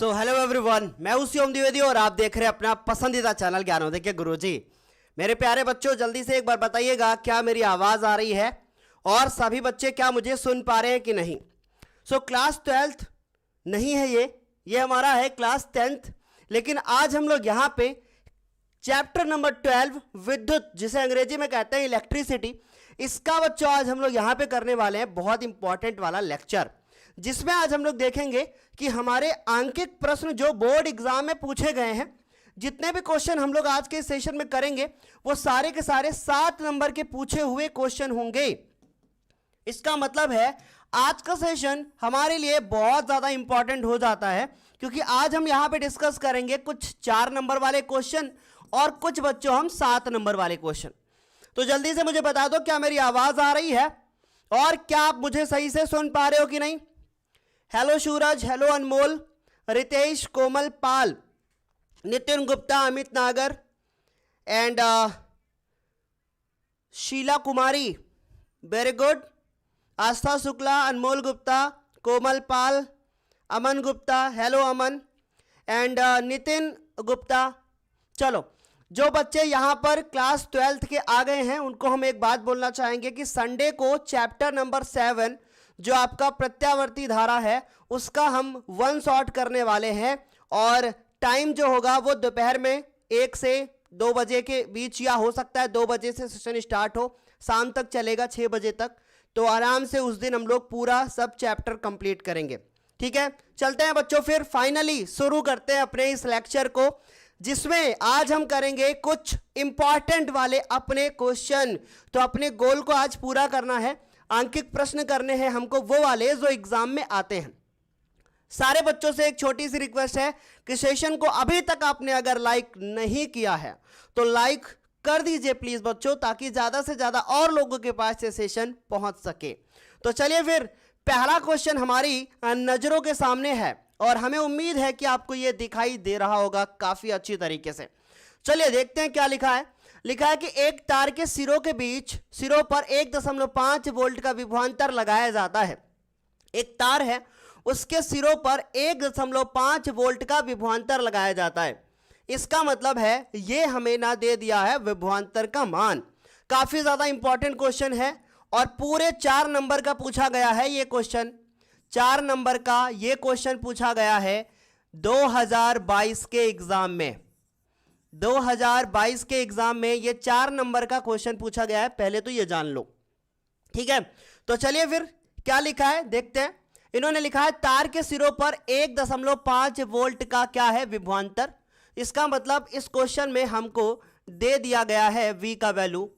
So hello everyone, मैं हूं शिवम द्विवेदी और आप देख रहे हैं अपना पसंदीदा चैनल ज्ञानोदय के गुरुजी। मेरे प्यारे बच्चों, जल्दी से एक बार बताइएगा क्या मेरी आवाज़ आ रही है और सभी बच्चे क्या मुझे सुन पा रहे हैं कि नहीं। सो क्लास 12th नहीं है ये हमारा है क्लास 10th। लेकिन आज हम लोग यहाँ पे चैप्टर नंबर 12 विद्युत, जिसे अंग्रेजी में कहते हैं इलेक्ट्रिसिटी, इसका बच्चों आज हम लोग यहाँ पे करने वाले हैं बहुत इंपॉर्टेंट वाला लेक्चर, जिसमें आज हम लोग देखेंगे कि हमारे आंकिक प्रश्न जो बोर्ड एग्जाम में पूछे गए हैं, जितने भी क्वेश्चन हम लोग आज के सेशन में करेंगे वो सारे के सारे 7 नंबर के पूछे हुए क्वेश्चन होंगे। इसका मतलब है आज का सेशन हमारे लिए बहुत ज़्यादा इंपॉर्टेंट हो जाता है, क्योंकि आज हम यहाँ पे डिस्कस करेंगे कुछ 4 नंबर वाले क्वेश्चन और कुछ बच्चों हम 7 नंबर वाले क्वेश्चन। तो जल्दी से मुझे बता दो क्या मेरी आवाज़ आ रही है और क्या आप मुझे सही से सुन पा रहे हो कि नहीं। Hello Suraj, hello Anmol, Ritesh, Komal Pal, Nitin Gupta, Amit Nagar and Sheela Kumari, very good. Aastha Shukla, Anmol Gupta, Komal Pal, Aman Gupta, hello Aman and Nitin Gupta. चलो, जो बच्चे यहाँ पर क्लास 12th के आ गए हैं उनको हम एक बात बोलना चाहेंगे कि संडे को चैप्टर नंबर 7 जो आपका प्रत्यावर्ती धारा है उसका हम 1 शॉट करने वाले हैं, और टाइम जो होगा वो दोपहर में 1 से 2 बजे के बीच, या हो सकता है 2 बजे से सेशन स्टार्ट हो, शाम तक चलेगा 6 बजे तक। तो आराम से उस दिन हम लोग पूरा सब चैप्टर कंप्लीट करेंगे। ठीक है, चलते हैं बच्चों, फिर फाइनली शुरू करते हैं अपने इस लेक्चर को, जिसमें आज हम करेंगे कुछ इंपॉर्टेंट वाले अपने क्वेश्चन। तो अपने गोल को आज पूरा करना है, आंकिक प्रश्न करने हैं हमको वो वाले जो एग्जाम में आते हैं। सारे बच्चों से एक छोटी सी रिक्वेस्ट है कि सेशन को अभी तक आपने अगर लाइक नहीं किया है तो लाइक कर दीजिए प्लीज बच्चों, ताकि ज्यादा से ज्यादा और लोगों के पास ये सेशन पहुंच सके। तो चलिए फिर, पहला क्वेश्चन हमारी नजरों के सामने है और हमें उम्मीद है कि आपको ये दिखाई दे रहा होगा काफी अच्छी तरीके से। चलिए देखते हैं क्या लिखा है। लिखा है कि एक तार के सिरों के बीच, सिरों पर 1.5 वोल्ट का विभवांतर लगाया जाता है। एक तार है, उसके सिरों पर 1.5 वोल्ट का विभवांतर लगाया जाता है। इसका मतलब है ये हमें ना दे दिया है विभवांतर का मान। काफी ज्यादा इंपॉर्टेंट क्वेश्चन है और पूरे 4 नंबर का पूछा गया है ये क्वेश्चन। 4 नंबर का ये क्वेश्चन पूछा गया है 2022 के एग्जाम में। 2022 के एग्जाम में ये 4 नंबर का क्वेश्चन पूछा गया है, पहले तो ये जान लो। ठीक है, तो चलिए फिर क्या लिखा है देखते हैं। इन्होंने लिखा है तार के सिरों पर 1.5 वोल्ट का क्या है विभवांतर। इसका मतलब इस क्वेश्चन में हमको दे दिया गया है V का वैल्यू,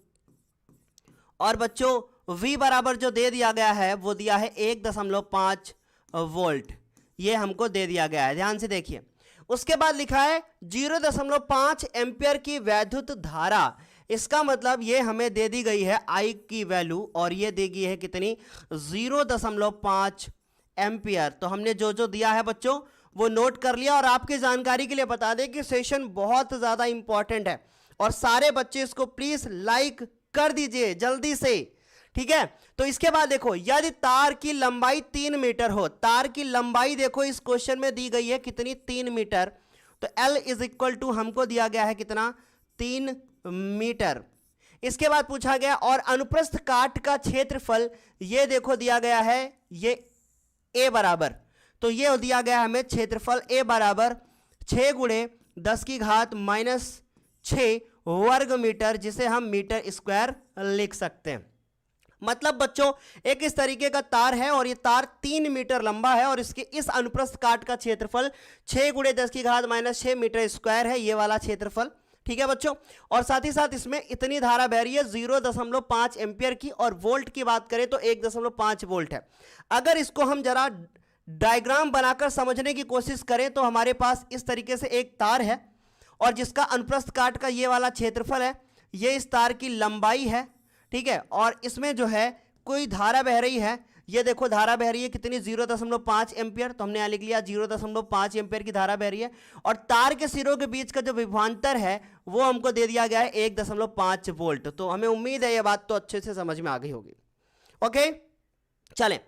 और बच्चों V बराबर जो दे दिया गया है वो दिया है 1.5 वोल्ट, ये हमको दे दिया गया है, ध्यान से देखिए। उसके बाद लिखा है 0.5 एम्पियर की वैद्युत धारा। इसका मतलब ये हमें दे दी गई है I की वैल्यू, और ये दी गई है कितनी, 0.5 एम्पियर। तो हमने जो जो दिया है बच्चों वो नोट कर लिया, और आपकी जानकारी के लिए बता दें कि सेशन बहुत ज़्यादा इंपॉर्टेंट है और सारे बच्चे इसको प्लीज़ लाइक कर दीजिए जल्दी से। ठीक है, तो इसके बाद देखो, यदि तार की लंबाई 3 मीटर हो, तार की लंबाई देखो इस क्वेश्चन में दी गई है कितनी, 3 मीटर। तो L = हमको दिया गया है कितना, 3 मीटर। इसके बाद पूछा गया और अनुप्रस्थ काट का क्षेत्रफल, ये देखो दिया गया है ये A बराबर, तो ये दिया गया है हमें क्षेत्रफल A बराबर 6 × 10⁻⁻6 वर्ग मीटर, जिसे हम मीटर स्क्वायर लिख सकते हैं। मतलब बच्चों एक इस तरीके का तार है और ये तार 3 मीटर लंबा है और इसके इस अनुप्रस्थ काट का क्षेत्रफल 6 × 10⁻⁻6 मीटर स्क्वायर है, ये वाला क्षेत्रफल। ठीक है बच्चों, और साथ ही साथ इसमें इतनी धारा बह रही है 0.5 एम्पियर की, और वोल्ट की बात करें तो 1.5 वोल्ट है। अगर इसको हम जरा डायग्राम बनाकर समझने की कोशिश करें तो हमारे पास इस तरीके से एक तार है और जिसका अनुप्रस्थ काट का ये वाला क्षेत्रफल है, ये इस तार की लंबाई है। ठीक है, और इसमें जो है कोई धारा बह रही है, ये देखो धारा बह रही है कितनी, 0.5 एम्पियर। तो हमने यहाँ लिख लिया 0.5 एम्पियर की धारा बह रही है, और तार के सिरों के बीच का जो विभवांतर है वो हमको दे दिया गया है 1.5 वोल्ट। तो हमें उम्मीद है ये बात तो अच्छे से समझ में आ गई होगी। ओके, चलें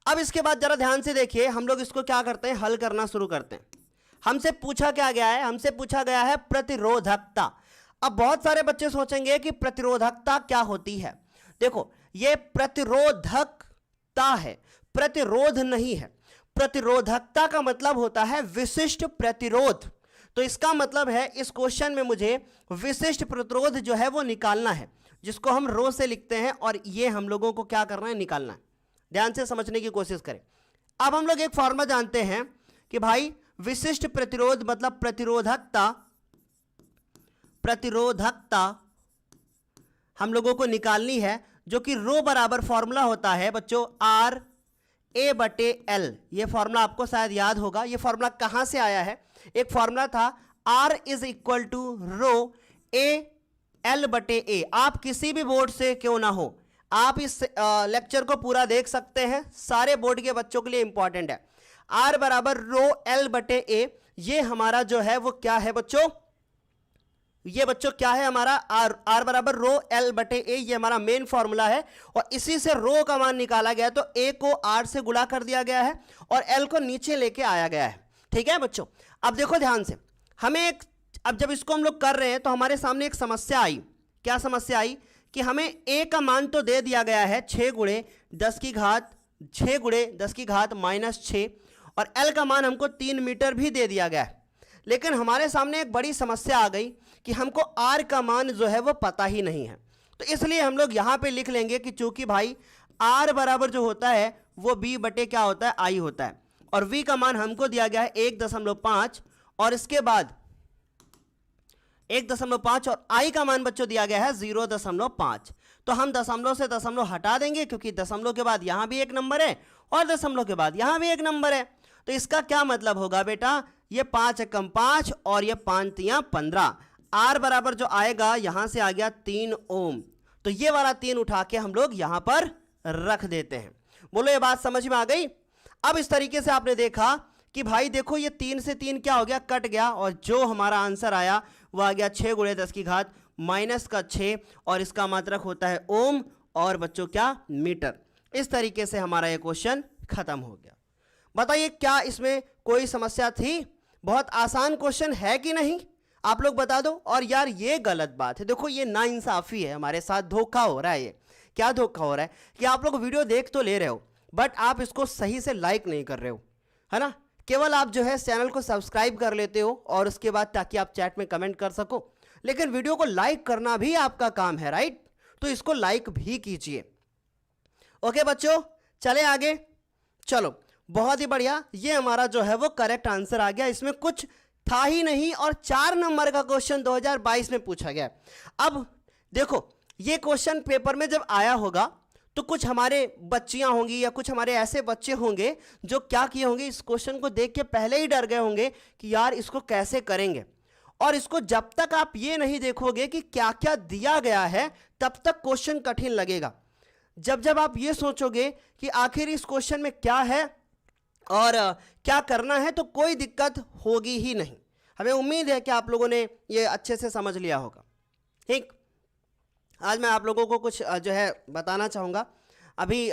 अब इसके बाद जरा ध्यान से देखिए, हम लोग इसको क्या करते हैं, हल करना शुरू करते हैं। हमसे पूछा क्या गया है, हमसे पूछा गया है प्रतिरोधकता। अब बहुत सारे बच्चे सोचेंगे कि प्रतिरोधकता क्या होती है। देखो ये प्रतिरोधकता है, प्रतिरोध नहीं है। प्रतिरोधकता का मतलब होता है विशिष्ट प्रतिरोध। तो इसका मतलब है इस क्वेश्चन में मुझे विशिष्ट प्रतिरोध जो है वो निकालना है, जिसको हम रो से लिखते हैं, और ये हम लोगों को क्या करना है, निकालना है। ध्यान से समझने की कोशिश करें। अब हम लोग एक फॉर्मूला जानते हैं कि भाई विशिष्ट प्रतिरोध मतलब प्रतिरोधकता, प्रतिरोधकता हम लोगों को निकालनी है, जो कि रो बराबर फॉर्मूला होता है बच्चों आर ए बटे एल। ये फॉर्मूला आपको शायद याद होगा। ये फॉर्मूला कहां से आया है, एक फॉर्मूला था R is equal to rho A L बटे ए। आप किसी भी बोर्ड से क्यों ना हो, आप इस लेक्चर को पूरा देख सकते हैं, सारे बोर्ड के बच्चों के लिए इंपॉर्टेंट है। R बराबर रो एल बटे ए, ये हमारा जो है वो क्या है बच्चों, ये बच्चों क्या है हमारा R बराबर रो एल बटे ए, ये हमारा मेन फॉर्मूला है। और इसी से रो का मान निकाला गया, तो ए को R से गुणा कर दिया गया है और एल को नीचे लेके आया गया है। ठीक है बच्चों, अब देखो ध्यान से, हमें एक, अब जब इसको हम लोग कर रहे हैं तो हमारे सामने एक समस्या आई। क्या समस्या आई कि हमें ए का मान तो दे दिया गया है 6 गुणे 10 की घात -6, और एल का मान हमको 3 मीटर भी दे दिया गया है। लेकिन हमारे सामने एक बड़ी समस्या आ गई कि हमको आर का मान जो है वो पता ही नहीं है। तो इसलिए हम लोग यहां पे लिख लेंगे कि चूंकि भाई आर बराबर जो होता है वो बी बटे क्या होता है, आई होता है, और वी का मान हमको दिया गया है 1.5, और इसके बाद 1.5 और आई का मान बच्चों दिया गया है 0.5। तो हम दशमलव से दशमलव हटा देंगे, क्योंकि दशमलव के बाद यहां भी एक नंबर है और दशमलव के बाद यहां भी एक नंबर है। तो इसका क्या मतलब होगा बेटा, ये 5 एकम 5 और ये 5 तियां 15। आर बराबर जो आएगा यहां से आ गया 3 ओम। तो ये वाला 3 उठा के हम लोग यहां पर रख देते हैं। बोलो ये बात समझ में आ गई। अब इस तरीके से आपने देखा कि भाई देखो ये 3 से 3 क्या हो गया, कट गया, और जो हमारा आंसर आया वो आ गया 6 गुणे 10 की घात -6, और इसका मात्रक होता है ओम, और बच्चों क्या, मीटर। इस तरीके से हमारा ये क्वेश्चन खत्म हो गया। बताइए क्या इसमें कोई समस्या थी? बहुत आसान क्वेश्चन है कि नहीं, आप लोग बता दो। और यार ये गलत बात है, देखो ये नाइंसाफी है, हमारे साथ धोखा हो रहा है। ये क्या धोखा हो रहा है कि आप लोग वीडियो देख तो ले रहे हो, बट आप इसको सही से लाइक नहीं कर रहे हो, है ना। केवल आप जो है चैनल को सब्सक्राइब कर लेते हो, और उसके बाद ताकि आप चैट में कमेंट कर सको, लेकिन वीडियो को लाइक करना भी आपका काम है, राइट। तो इसको लाइक भी कीजिए। ओके बच्चों, चले आगे। चलो बहुत ही बढ़िया, ये हमारा जो है वो करेक्ट आंसर आ गया। इसमें कुछ था ही नहीं, और 4 नंबर का क्वेश्चन 2022 में पूछा गया। अब देखो ये क्वेश्चन पेपर में जब आया होगा तो कुछ हमारे बच्चियां होंगी या कुछ हमारे ऐसे बच्चे होंगे जो क्या किए होंगे, इस क्वेश्चन को देख के पहले ही डर गए होंगे कि यार इसको कैसे करेंगे। और इसको जब तक आप ये नहीं देखोगे कि क्या क्या दिया गया है, तब तक क्वेश्चन कठिन लगेगा। जब आप ये सोचोगे कि आखिर इस क्वेश्चन में क्या है और क्या करना है, तो कोई दिक्कत होगी ही नहीं। हमें उम्मीद है कि आप लोगों ने ये अच्छे से समझ लिया होगा। ठीक, आज मैं आप लोगों को कुछ जो है बताना चाहूँगा। अभी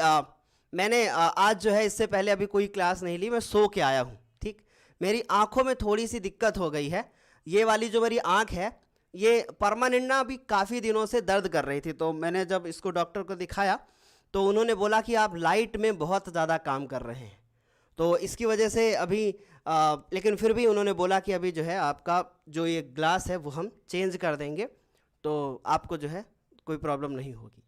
मैंने आज जो है इससे पहले अभी कोई क्लास नहीं ली, मैं सो के आया हूँ। ठीक, मेरी आँखों में थोड़ी सी दिक्कत हो गई है। ये वाली जो मेरी आँख है ये परमानेंट ना अभी काफ़ी दिनों से दर्द कर रही थी। तो मैंने जब इसको डॉक्टर को दिखाया तो उन्होंने बोला कि आप लाइट में बहुत ज़्यादा काम कर रहे हैं, तो इसकी वजह से अभी लेकिन फिर भी उन्होंने बोला कि अभी जो है आपका जो ये ग्लास है वो हम चेंज कर देंगे, तो आपको जो है कोई प्रॉब्लम नहीं होगी।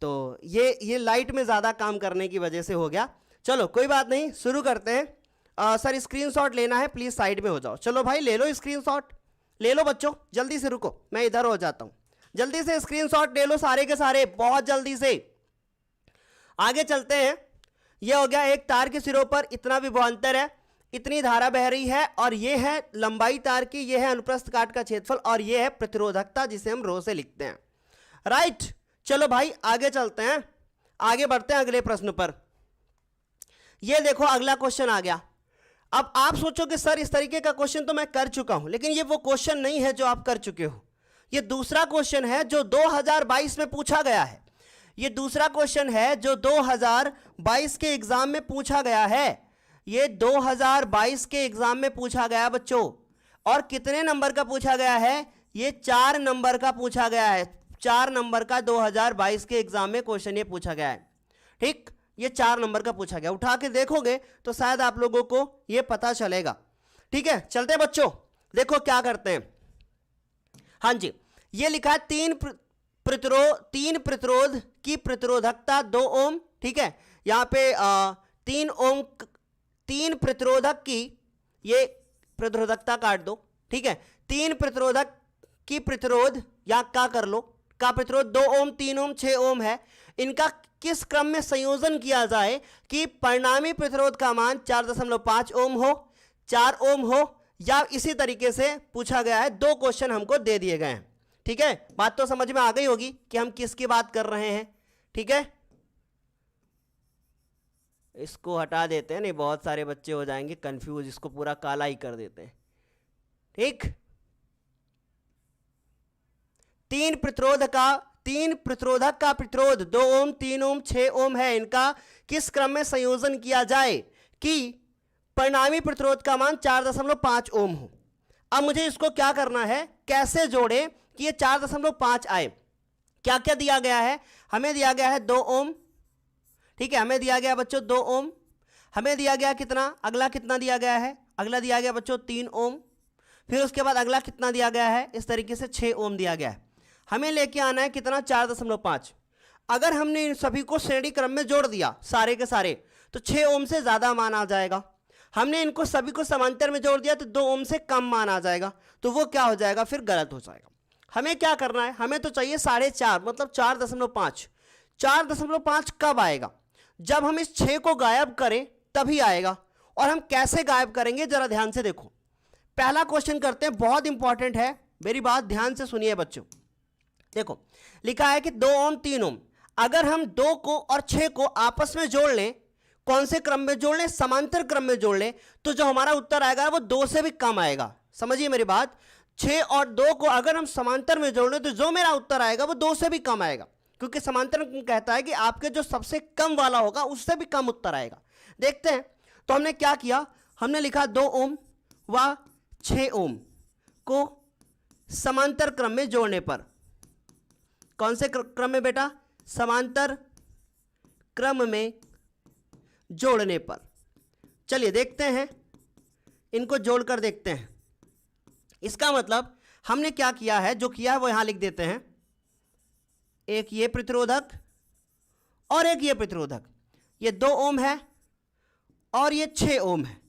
तो ये लाइट में ज़्यादा काम करने की वजह से हो गया। चलो कोई बात नहीं, शुरू करते हैं। सर स्क्रीनशॉट लेना है, प्लीज़ साइड में हो जाओ। चलो भाई ले लो स्क्रीनशॉट, ले लो बच्चों, जल्दी से रुको, मैं इधर हो जाता हूँ। जल्दी से स्क्रीनशॉट ले लो सारे के सारे, बहुत जल्दी से। आगे चलते हैं। ये हो गया एक तार के सिरों पर इतना विभवांतर है, इतनी धारा बह रही है, और ये है लंबाई तार की, ये है अनुप्रस्थ काट का क्षेत्रफल, और ये है प्रतिरोधकता जिसे हम रो से लिखते हैं, राइट। चलो भाई आगे चलते हैं, आगे बढ़ते हैं अगले प्रश्न पर। ये देखो अगला क्वेश्चन आ गया। अब आप सोचोगे सर इस तरीके का क्वेश्चन तो मैं कर चुका हूं, लेकिन ये वो क्वेश्चन नहीं है जो आप कर चुके हो। ये दूसरा क्वेश्चन है जो 2022 में पूछा गया है। ये दूसरा क्वेश्चन है जो 2022 के एग्जाम में पूछा गया है। ये 2022 के एग्जाम में पूछा गया बच्चों। और कितने नंबर का पूछा गया है? ये 4 नंबर का पूछा गया है। 4 नंबर का 2022 के एग्जाम में क्वेश्चन ये पूछा गया है। ठीक, ये 4 नंबर का पूछा गया। उठा के देखोगे तो शायद आप लोगों को ये पता चलेगा। ठीक है, चलते हैं बच्चों, देखो क्या करते हैं। हाँ जी, ये लिखा है तीन प्रतिरोध की प्रतिरोधकता 2 ओम। ठीक है, यहां पे 3 प्रतिरोधक की ये प्रतिरोधकता काट दो। ठीक है, 3 प्रतिरोधक की प्रतिरोध या क्या कर लो का प्रतिरोध 2 ओम, 3 ओम, 6 ओम है। इनका किस क्रम में संयोजन किया जाए कि परिणामी प्रतिरोध का मान 4.5 ओम हो, 4 ओम हो, या इसी तरीके से पूछा गया है। 2 क्वेश्चन हमको दे दिए गए हैं। ठीक है, बात तो समझ में आ गई होगी कि हम किसकी बात कर रहे हैं। ठीक है, इसको हटा देते हैं, नहीं बहुत सारे बच्चे हो जाएंगे कंफ्यूज, इसको पूरा काला ही कर देते हैं। ठीक, 3 प्रतिरोधक का प्रतिरोध 2 ओम, 3 ओम, 6 ओम है। इनका किस क्रम में संयोजन किया जाए कि परिणामी प्रतिरोध का मान 4.5 ओम हो। अब मुझे इसको क्या करना है, कैसे जोड़े कि ये 4.5 आए। क्या क्या दिया गया है? हमें दिया गया है 2 ओम। ठीक है, हमें दिया गया बच्चों 2 ओम। हमें दिया गया कितना, अगला कितना दिया गया है? अगला दिया गया बच्चों 3 ओम। फिर उसके बाद अगला कितना दिया गया है? इस तरीके से 6 ओम दिया गया है। हमें लेके आना है कितना, 4.5। अगर हमने इन सभी को श्रेणी क्रम में जोड़ दिया सारे के सारे, तो 6 ओम से ज्यादा मान आ जाएगा। हमने इनको सभी को समांतर में जोड़ दिया तो 2 ओम से कम मान आ जाएगा, तो वो क्या हो जाएगा, फिर गलत हो जाएगा। हमें क्या करना है, हमें तो चाहिए 4.5, मतलब 4.5। 4.5 कब आएगा? जब हम इस 6 को गायब करें तभी आएगा। और हम कैसे गायब करेंगे जरा ध्यान से देखो। पहला क्वेश्चन करते हैं, बहुत इंपॉर्टेंट है, मेरी बात ध्यान से सुनिए बच्चों। देखो लिखा है कि 2 ओम, 3 ओम। अगर हम 2 को और 6 को आपस में जोड़ लें, कौन से क्रम में जोड़ लें? समांतर क्रम में जोड़ लें, तो जो हमारा उत्तर आएगा वो 2 से भी कम आएगा। समझिए मेरी बात, 6 और 2 को अगर हम समांतर में जोड़ लें तो जो मेरा उत्तर आएगा वो 2 से भी कम आएगा, क्योंकि समांतर कहता है कि आपके जो सबसे कम वाला होगा उससे भी कम उत्तर आएगा। देखते हैं, तो हमने क्या किया, हमने लिखा 2 ओम व 6 ओम को समांतर क्रम में जोड़ने पर, कौन से क्रम में बेटा? समांतर क्रम में जोड़ने पर। चलिए देखते हैं, इनको जोड़कर देखते हैं। इसका मतलब हमने क्या किया है, जो किया है वो यहां लिख देते हैं। एक ये प्रतिरोधक और एक ये प्रतिरोधक, ये 2 ओम है और ये 6 ओम है।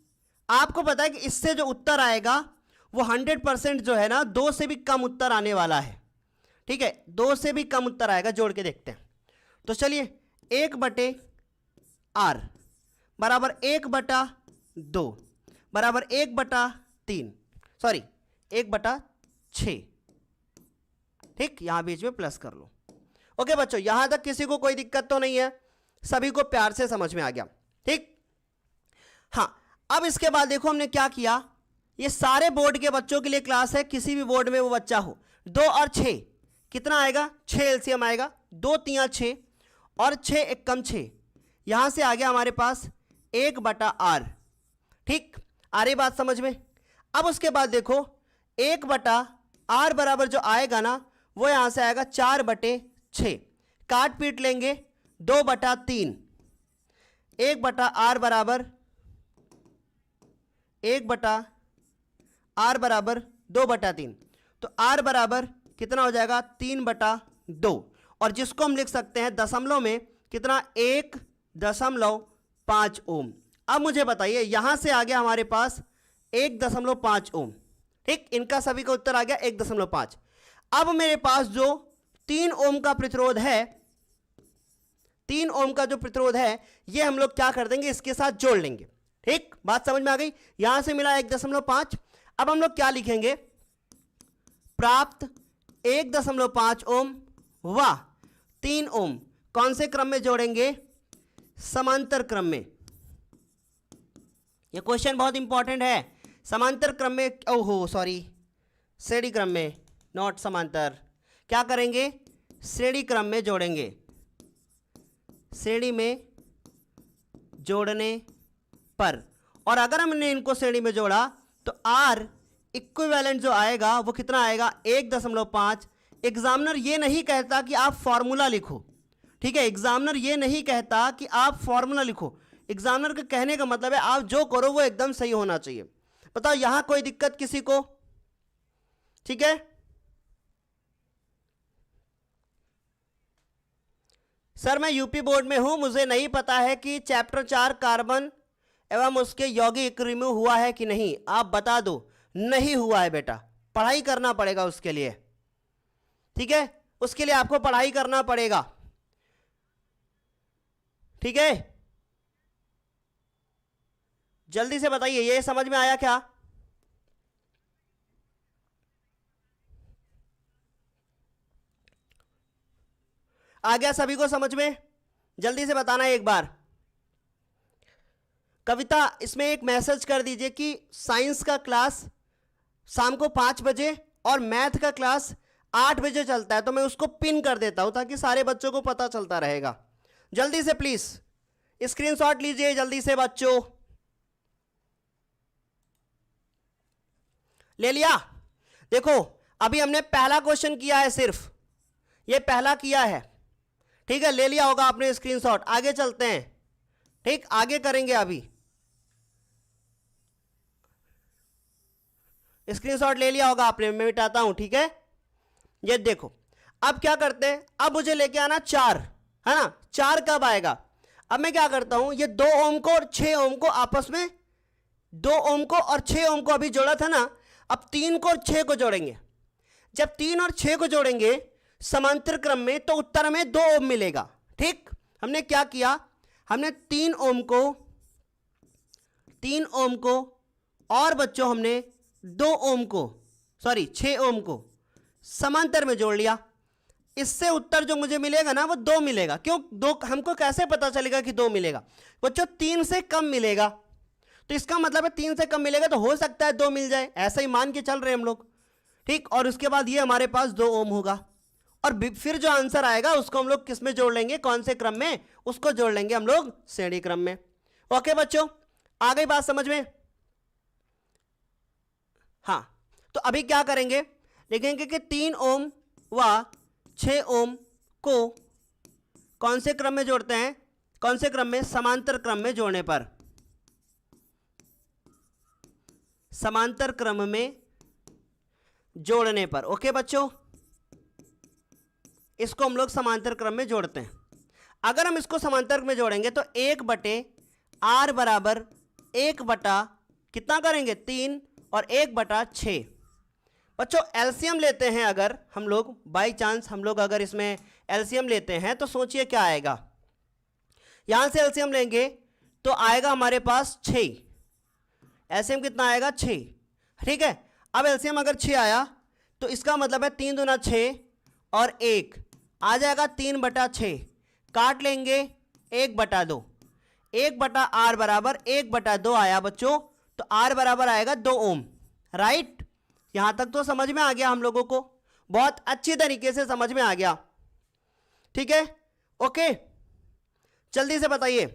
आपको पता है कि इससे जो उत्तर आएगा वो 100% जो है ना 2 से भी कम उत्तर आने वाला है। ठीक है, 2 से भी कम उत्तर आएगा। जोड़ के देखते हैं, तो चलिए 1/r बराबर 1/2 बराबर 1/3, सॉरी 1/6। ठीक, यहां बीच में प्लस कर लो। ओके बच्चों, यहां तक किसी को कोई दिक्कत तो नहीं है, सभी को प्यार से समझ में आ गया। ठीक, हाँ, अब इसके बाद देखो हमने क्या किया। ये सारे बोर्ड के बच्चों के लिए क्लास है, किसी भी बोर्ड में वो बच्चा हो। 2 और 6 कितना आएगा? 6 एलसीएम आएगा। 2 3 6 और 6 1 कम 6, यहां से आ गया हमारे पास 1/r। ठीक, आ रही बात समझ में? अब उसके बाद देखो 1/r बराबर जो आएगा ना, वो यहां से आएगा 4/6। काट पीट लेंगे, 2/3। 1/r बराबर 1/r बराबर 2/3, तो r बराबर कितना हो जाएगा? 3/2। और जिसको हम लिख सकते हैं दशमलव में कितना, 1.5 ओम। अब मुझे बताइए, यहां से आ गया हमारे पास 1.5 ओम। ठीक, इनका सभी का उत्तर आ गया 1.5। अब मेरे पास जो 3 ओम का प्रतिरोध है, 3 ओम का जो प्रतिरोध है, ये हम लोग क्या कर देंगे, इसके साथ जोड़ लेंगे। ठीक, बात समझ में आ गई? यहां से मिला 1.5। अब हम लोग क्या लिखेंगे, प्राप्त 1.5 ओम व 3 ओम कौन से क्रम में जोड़ेंगे? समांतर क्रम में। यह क्वेश्चन बहुत इंपॉर्टेंट है। समांतर क्रम में, ओहो सॉरी, श्रेणी क्रम में, नॉट समांतर। क्या करेंगे? श्रेणी क्रम में जोड़ेंगे। श्रेणी में जोड़ने पर, और अगर हमने इनको श्रेणी में जोड़ा तो R इक्विवेलेंट जो आएगा वो कितना आएगा 1.5। एग्जामिनर ये नहीं कहता कि आप फॉर्मूला लिखो, ठीक है, एग्जामिनर ये नहीं कहता कि आप फॉर्मूला लिखो। एग्जामिनर के कहने का मतलब है आप जो करो वो एकदम सही होना चाहिए। बताओ यहां कोई दिक्कत किसी को? ठीक है, सर मैं यूपी बोर्ड में हूं, मुझे नहीं पता है कि चैप्टर 4 कार्बन एवं उसके यौगिक रिमूव हुआ है कि नहीं। आप बता दो। नहीं हुआ है बेटा, पढ़ाई करना पड़ेगा उसके लिए, ठीक है, उसके लिए आपको पढ़ाई करना पड़ेगा, ठीक है। जल्दी से बताइए, ये समझ में आया क्या? आ गया सभी को समझ में? जल्दी से बताना एक बार। कविता इसमें एक मैसेज कर दीजिए कि साइंस का क्लास शाम को 5 बजे और मैथ का क्लास 8 बजे चलता है, तो मैं उसको पिन कर देता हूं ताकि सारे बच्चों को पता चलता रहेगा। जल्दी से प्लीज स्क्रीनशॉट लीजिए जल्दी से बच्चों। ले लिया? देखो अभी हमने पहला क्वेश्चन किया है, सिर्फ ये पहला किया है, ठीक है, ले लिया होगा आपने स्क्रीनशॉट। आगे चलते हैं, ठीक, आगे करेंगे। अभी स्क्रीनशॉट ले लिया होगा आपने, मैं मिटाता हूं, ठीक है। ये देखो अब क्या करते हैं, अब मुझे लेके आना 4, है ना। 4 कब आएगा? अब मैं क्या करता हूं, ये 2 ओम को और 6 ओम को आपस में, 2 ओम को और 6 ओम को अभी जोड़ा था ना, अब 3 को और 6 को जोड़ेंगे। जब 3 और 6 को जोड़ेंगे समांतर क्रम में तो उत्तर में 2 ओम मिलेगा, ठीक। हमने क्या किया, हमने 3 ओम को और बच्चों हमने 2 ओम को, सॉरी 6 ओम को समांतर में जोड़ लिया। इससे उत्तर जो मुझे मिलेगा ना वो 2 मिलेगा। क्यों 2? हमको कैसे पता चलेगा कि 2 मिलेगा बच्चों? 3 से कम मिलेगा, तो इसका मतलब है 3 से कम मिलेगा तो हो सकता है 2 मिल जाए, ऐसा ही मान के चल रहे हैं हम लोग, ठीक। और उसके बाद ये हमारे पास 2 ओम होगा और फिर जो आंसर आएगा उसको हम लोग किस में जोड़ लेंगे, कौन से क्रम में? उसको जोड़ लेंगे हम लोग श्रेणी क्रम में। ओके बच्चों, आ गई बात समझ में? हाँ, तो अभी क्या करेंगे, लिखेंगे कि 3 ओम व 6 ओम को कौन से क्रम में जोड़ते हैं, कौन से क्रम में? समांतर क्रम में जोड़ने पर, समांतर क्रम में जोड़ने पर। ओके बच्चों, इसको हम लोग समांतर क्रम में जोड़ते हैं। अगर हम इसको समांतर में जोड़ेंगे तो 1/r बराबर 1 बटा कितना करेंगे 3 और 1/6। बच्चों एलसीएम लेते हैं अगर हम लोग, बाई चांस हम लोग अगर इसमें एलसीएम लेते हैं तो सोचिए क्या आएगा। यहां से एलसीएम लेंगे तो आएगा हमारे पास 6। एलसीएम कितना आएगा 6, ठीक है। अब एलसीएम अगर 6 आया तो इसका मतलब है 3 दूना 6 और 1 आ जाएगा 3/6। काट लेंगे 1/2, 1/r बराबर 1/2 आया बच्चों, तो r बराबर आएगा 2 ओम, राइट। यहां तक तो समझ में आ गया हम लोगों को, बहुत अच्छी तरीके से समझ में आ गया, ठीक है। ओके जल्दी से बताइए।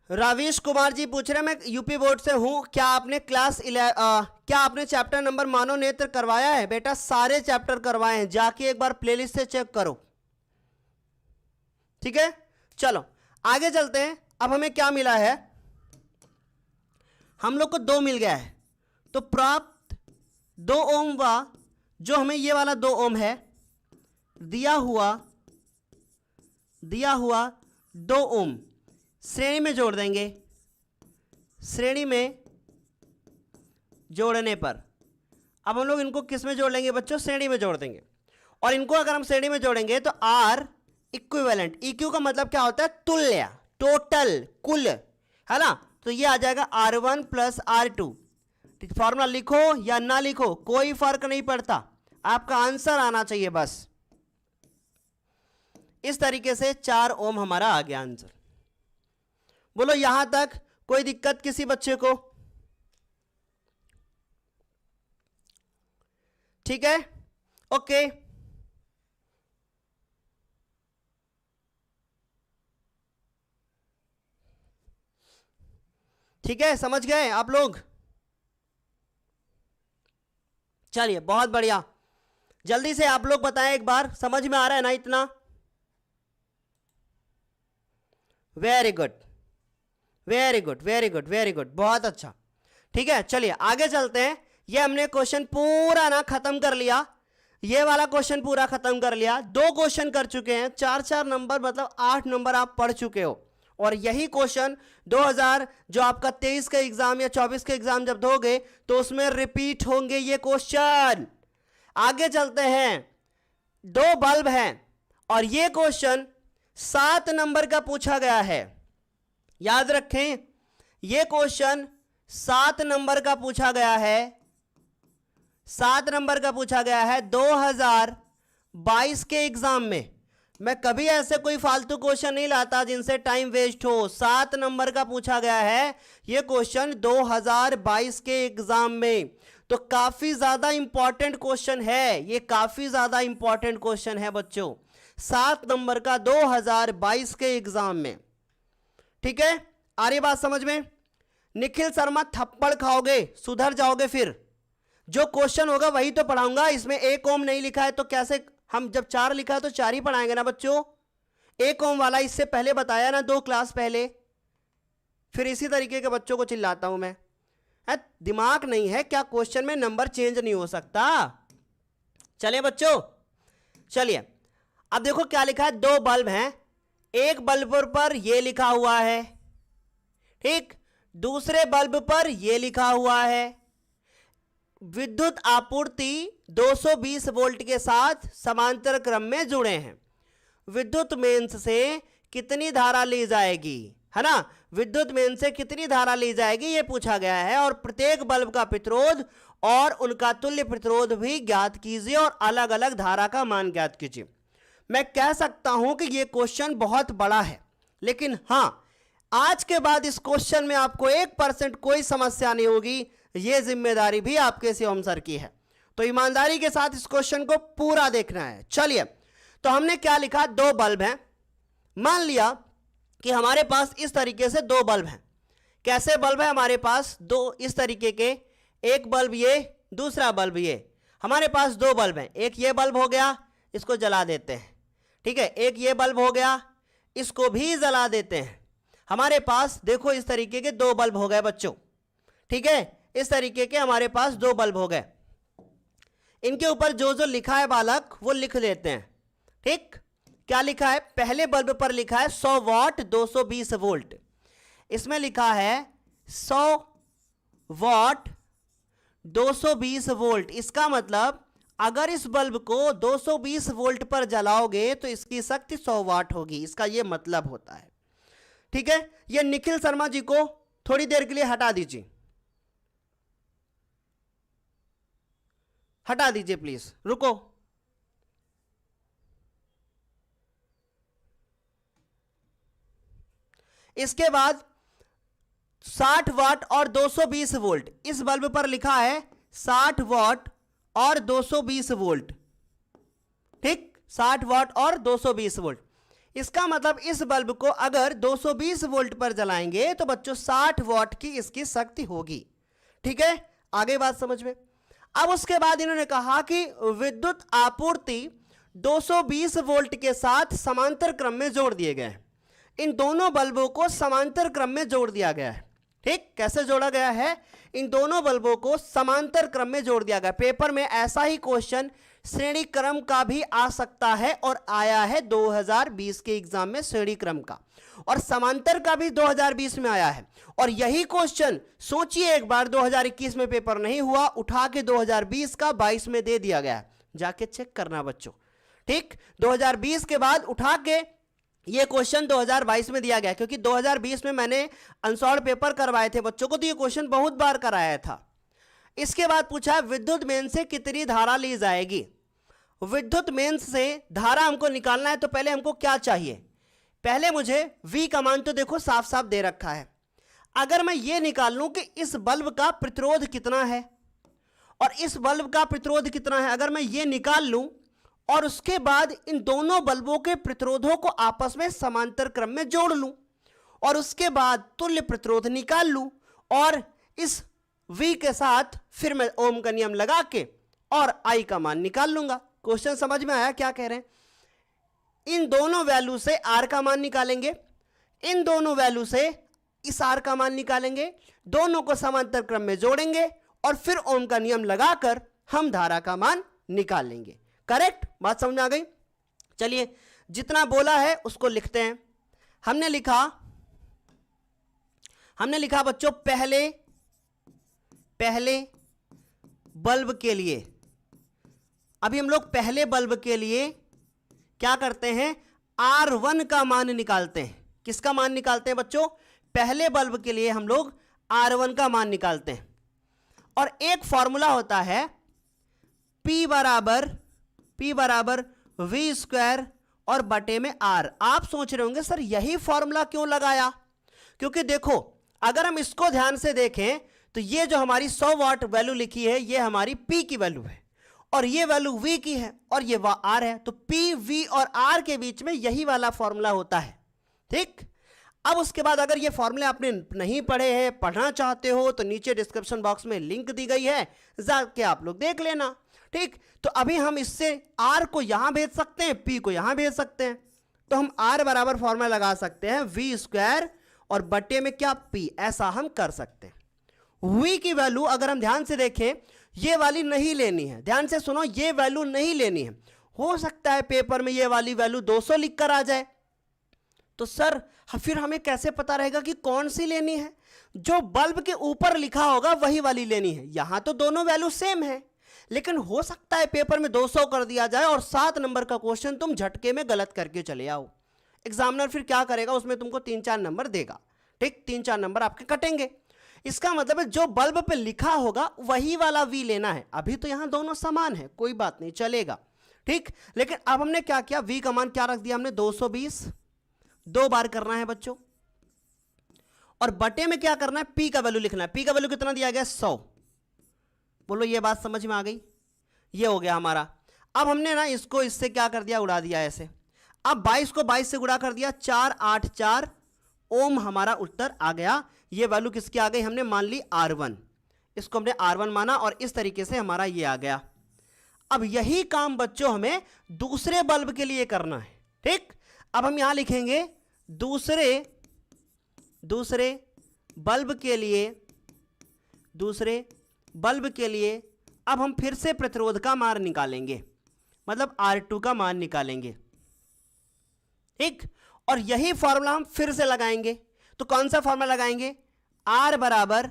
रावेश कुमार जी पूछ रहे हैं, मैं यूपी बोर्ड से हूं, क्या आपने क्या आपने चैप्टर नंबर मानव नेत्र करवाया है? बेटा सारे चैप्टर करवाए हैं, जाके एक बार प्लेलिस्ट से चेक करो, ठीक है। चलो आगे चलते हैं। अब हमें क्या मिला है, हम लोग को 2 मिल गया है, तो प्राप्त 2 ओम व जो हमें ये वाला 2 ओम है दिया हुआ 2 ओम श्रेणी में जोड़ देंगे। श्रेणी में जोड़ने पर अब हम लोग इनको किस में जोड़ लेंगे बच्चों? श्रेणी में जोड़ देंगे। और इनको अगर हम श्रेणी में जोड़ेंगे तो R इक्विवेलेंट, इक्यू का मतलब क्या होता है? तुल्य, टोटल, कुल, है ना। तो ये आ जाएगा R1 प्लस R2। फॉर्मूला लिखो या ना लिखो कोई फर्क नहीं पड़ता, आपका आंसर आना चाहिए बस। इस तरीके से 4 ओम हमारा आ गया आंसर। बोलो यहां तक कोई दिक्कत किसी बच्चे को? ठीक है, ओके। ठीक है, समझ गए आप लोग? चलिए बहुत बढ़िया, जल्दी से आप लोग बताएं एक बार, समझ में आ रहा है ना इतना? Very good very good very good very good, बहुत अच्छा। ठीक है, चलिए आगे चलते हैं। ये हमने क्वेश्चन पूरा ना खत्म कर लिया, ये वाला क्वेश्चन पूरा खत्म कर लिया। 2 क्वेश्चन कर चुके हैं, 4-4 नंबर, मतलब 8 नंबर आप पढ़ चुके हो। और यही क्वेश्चन 2000 जो आपका 23 का एग्जाम या 24 का एग्जाम जब दोगे तो उसमें रिपीट होंगे ये क्वेश्चन। आगे चलते हैं। 2 बल्ब हैं और ये क्वेश्चन 7 नंबर का पूछा गया है। याद रखें, ये क्वेश्चन 7 नंबर का पूछा गया है, 7 नंबर का पूछा गया है 2022 के एग्जाम में। मैं कभी ऐसे कोई फालतू क्वेश्चन नहीं लाता जिनसे टाइम वेस्ट हो। 7 नंबर का पूछा गया है ये क्वेश्चन 2022 के एग्जाम में, तो काफी ज्यादा इंपॉर्टेंट क्वेश्चन है ये, काफी ज्यादा इंपॉर्टेंट क्वेश्चन है बच्चों, 7 नंबर का 2022 के एग्जाम में। ठीक है, आ रही बात समझ में? निखिल शर्मा थप्पड़ खाओगे, सुधर जाओगे फिर। जो क्वेश्चन होगा वही तो पढ़ाऊंगा, इसमें 1 ओम नहीं लिखा है तो कैसे? हम जब 4 लिखा है तो 4 ही पढ़ाएंगे ना बच्चों। 1 ओम वाला इससे पहले बताया ना 2 क्लास पहले। फिर इसी तरीके के बच्चों को चिल्लाता हूं मैं, है दिमाग नहीं है क्या? क्वेश्चन में नंबर चेंज नहीं हो सकता। चलिए बच्चों, चलिए अब देखो क्या लिखा है। 2 बल्ब हैं, एक बल्ब पर यह लिखा हुआ है, ठीक, दूसरे बल्ब पर यह लिखा हुआ है विद्युत आपूर्ति 220 वोल्ट के साथ समांतर क्रम में जुड़े हैं। विद्युत मेंस से कितनी धारा ली जाएगी, है ना? विद्युत मेंस से कितनी धारा ली जाएगी ये पूछा गया है। और प्रत्येक बल्ब का प्रतिरोध और उनका तुल्य प्रतिरोध भी ज्ञात कीजिए और अलग अलग धारा का मान ज्ञात कीजिए। मैं कह सकता हूं कि यह क्वेश्चन बहुत बड़ा है, लेकिन हां, आज के बाद इस क्वेश्चन में आपको 1% कोई समस्या नहीं होगी। यह जिम्मेदारी भी आपके शिवम सर की है, तो ईमानदारी के साथ इस क्वेश्चन को पूरा देखना है। चलिए, तो हमने क्या लिखा? 2 बल्ब हैं। मान लिया कि हमारे पास इस तरीके से 2 बल्ब हैं। कैसे बल्ब है हमारे पास? 2 इस तरीके के, एक बल्ब ये, दूसरा बल्ब ये। हमारे पास 2 बल्ब हैं, एक ये बल्ब हो गया, इसको जला देते हैं, ठीक है। एक ये बल्ब हो गया, इसको भी जला देते हैं। हमारे पास देखो इस तरीके के 2 बल्ब हो गए बच्चों, ठीक है। इस तरीके के हमारे पास 2 बल्ब हो गए। इनके ऊपर जो जो लिखा है बालक वो लिख लेते हैं, ठीक। क्या लिखा है? पहले बल्ब पर लिखा है 100 वाट 220 वोल्ट। इसमें लिखा है 100 वाट 220 वोल्ट। इसका मतलब अगर इस बल्ब को 220 वोल्ट पर जलाओगे तो इसकी शक्ति 100 वाट होगी, इसका यह मतलब होता है, ठीक है। यह निखिल शर्मा जी को थोड़ी देर के लिए हटा दीजिए, हटा दीजिए प्लीज, रुको। इसके बाद 60 वाट और 220 वोल्ट। इस बल्ब पर लिखा है 60 वाट और 220 वोल्ट, ठीक, 60 वाट और 220 वोल्ट। इसका मतलब इस बल्ब को अगर 220 वोल्ट पर जलाएंगे तो बच्चों 60 वाट की इसकी शक्ति होगी, ठीक है। आगे बात समझ में। अब उसके बाद इन्होंने कहा कि विद्युत आपूर्ति 220 वोल्ट के साथ समांतर क्रम में जोड़ दिए गए हैं। इन दोनों बल्बों को समांतर क्रम में जोड़ दिया गया है, ठीक। कैसे जोड़ा गया है? इन दोनों बल्बों को समांतर क्रम में जोड़ दिया गया। पेपर में ऐसा ही क्वेश्चन श्रेणी क्रम का भी आ सकता है और आया है 2020 के एग्जाम में श्रेणी क्रम का, और समांतर का भी 2020 में आया है। और यही क्वेश्चन सोचिए एक बार 2021 में पेपर नहीं हुआ, उठा के 2020 का 22 में दे दिया गया, जाके चेक करना बच्चों, ठीक। 2020 के बाद उठा के ये क्वेश्चन 2022 में दिया गया, क्योंकि 2020 में मैंने अनसॉल्व पेपर करवाए थे बच्चों को, तो ये क्वेश्चन बहुत बार कराया था। इसके बाद पूछा विद्युत मेन से कितनी धारा ली जाएगी। विद्युत मेन से धारा हमको निकालना है तो पहले हमको क्या चाहिए? पहले मुझे V का मान तो देखो साफ साफ दे रखा है। अगर मैं ये निकाल लूं कि इस बल्ब का प्रतिरोध कितना है और इस बल्ब का प्रतिरोध कितना है, अगर मैं ये निकाल लूं और उसके बाद इन दोनों बल्बों के प्रतिरोधों को आपस में समांतर क्रम में जोड़ लूं और उसके बाद तुल्य प्रतिरोध निकाल लूं और इस V के साथ फिर मैं ओम का नियम लगा के और I का मान निकाल लूंगा। क्वेश्चन समझ में आया क्या कह रहे हैं? इन दोनों वैल्यू से R का मान निकालेंगे, इन दोनों वैल्यू से इस R का मान निकालेंगे, दोनों को समांतर क्रम में जोड़ेंगे और फिर ओम का नियम लगाकर हम धारा का मान निकाल लेंगे। करेक्ट? बात समझ में आ गई? चलिए जितना बोला है उसको लिखते हैं। हमने लिखा बच्चों पहले बल्ब के लिए। अभी हम लोग पहले बल्ब के लिए क्या करते हैं? R1 का मान निकालते हैं। किसका मान निकालते हैं बच्चों? पहले बल्ब के लिए हम लोग R1 का मान निकालते हैं। और एक फॉर्मूला होता है P बराबर V स्क्वायर और बटे में R। आप सोच रहे होंगे सर यही फॉर्मूला क्यों लगाया? क्योंकि देखो अगर हम इसको ध्यान से देखें तो ये जो हमारी 100 वाट वैल्यू लिखी है ये हमारी P की वैल्यू है और ये वैल्यू V की है और ये R है, तो P, V और R के बीच में यही वाला फॉर्मूला होता है। ठीक, अब उसके बाद अगर ये फॉर्मूले आपने नहीं पढ़े हैं, पढ़ना चाहते हो तो नीचे डिस्क्रिप्शन बॉक्स में लिंक दी गई है, जाके आप लोग देख लेना। ठीक, तो अभी हम इससे R को यहां भेज सकते हैं, P को यहां भेज सकते हैं, तो हम R बराबर फॉर्मूला लगा सकते हैं V स्क्वायर और बटे में क्या P, ऐसा हम कर सकते हैं। V की वैल्यू अगर हम ध्यान से देखें ये वाली नहीं लेनी है, ध्यान से सुनो, ये वैल्यू नहीं लेनी है। हो सकता है पेपर में ये वाली वैल्यू 200 लिख कर आ जाए, तो सर फिर हमें कैसे पता रहेगा कि कौन सी लेनी है? जो बल्ब के ऊपर लिखा होगा वही वाली लेनी है। यहां तो दोनों वैल्यू सेम है, लेकिन हो सकता है पेपर में 200 कर दिया जाए और 7 नंबर का क्वेश्चन तुम झटके में गलत करके चले आओ। एग्जामिनर फिर क्या करेगा? उसमें तुमको 3-4 नंबर देगा। ठीक, 3-4 नंबर आपके कटेंगे। इसका मतलब है जो बल्ब पे लिखा होगा वही वाला V लेना है। अभी तो यहां दोनों समान है, कोई बात नहीं, चलेगा। ठीक, लेकिन अब हमने क्या किया? V का मान क्या रख दिया हमने? 220, 2 बार करना है बच्चों, और बटे में क्या करना है? P का वैल्यू लिखना है। P का वैल्यू कितना दिया गया? 100। बोलो ये बात समझ में आ गई? ये हो गया हमारा। अब हमने ना इसको इससे क्या कर दिया? उड़ा दिया ऐसे। अब 22 को 22 से गुणा कर दिया, 4 8 4 ओम हमारा उत्तर आ गया। ये वैल्यू किसकी आ गई? हमने मान ली R1, इसको हमने R1 माना और इस तरीके से हमारा ये आ गया। अब यही काम बच्चों हमें दूसरे बल्ब के लिए करना है। ठीक, अब हम यहां लिखेंगे दूसरे बल्ब के लिए अब हम फिर से प्रतिरोध का मान निकालेंगे, मतलब R2 का मान निकालेंगे। ठीक, और यही फॉर्मूला हम फिर से लगाएंगे। तो कौन सा फॉर्मूला लगाएंगे? R बराबर,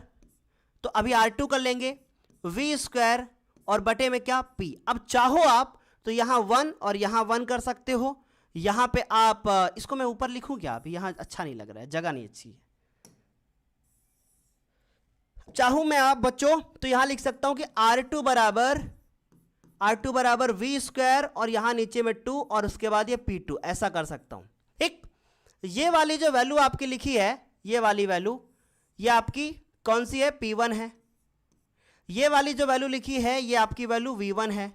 तो अभी R2 कर लेंगे, V स्क्वायर और बटे में क्या? P। अब चाहो आप तो यहां 1 और यहां 1 कर सकते हो। यहां पे आप इसको मैं ऊपर लिखूं क्या? अभी यहां अच्छा नहीं लग रहा है, जगह नहीं अच्छी है। चाहूं मैं आप बच्चों तो यहां लिख सकता हूं कि R2 बराबर V स्क्वायर और यहां नीचे में 2 और उसके बाद ये P2, ऐसा कर सकता हूं। ठीक, ये वाली जो वैल्यू आपकी लिखी है, ये वाली वैल्यू ये आपकी कौन सी है? P1 है। ये वाली जो वैल्यू लिखी है ये आपकी वैल्यू V1 है।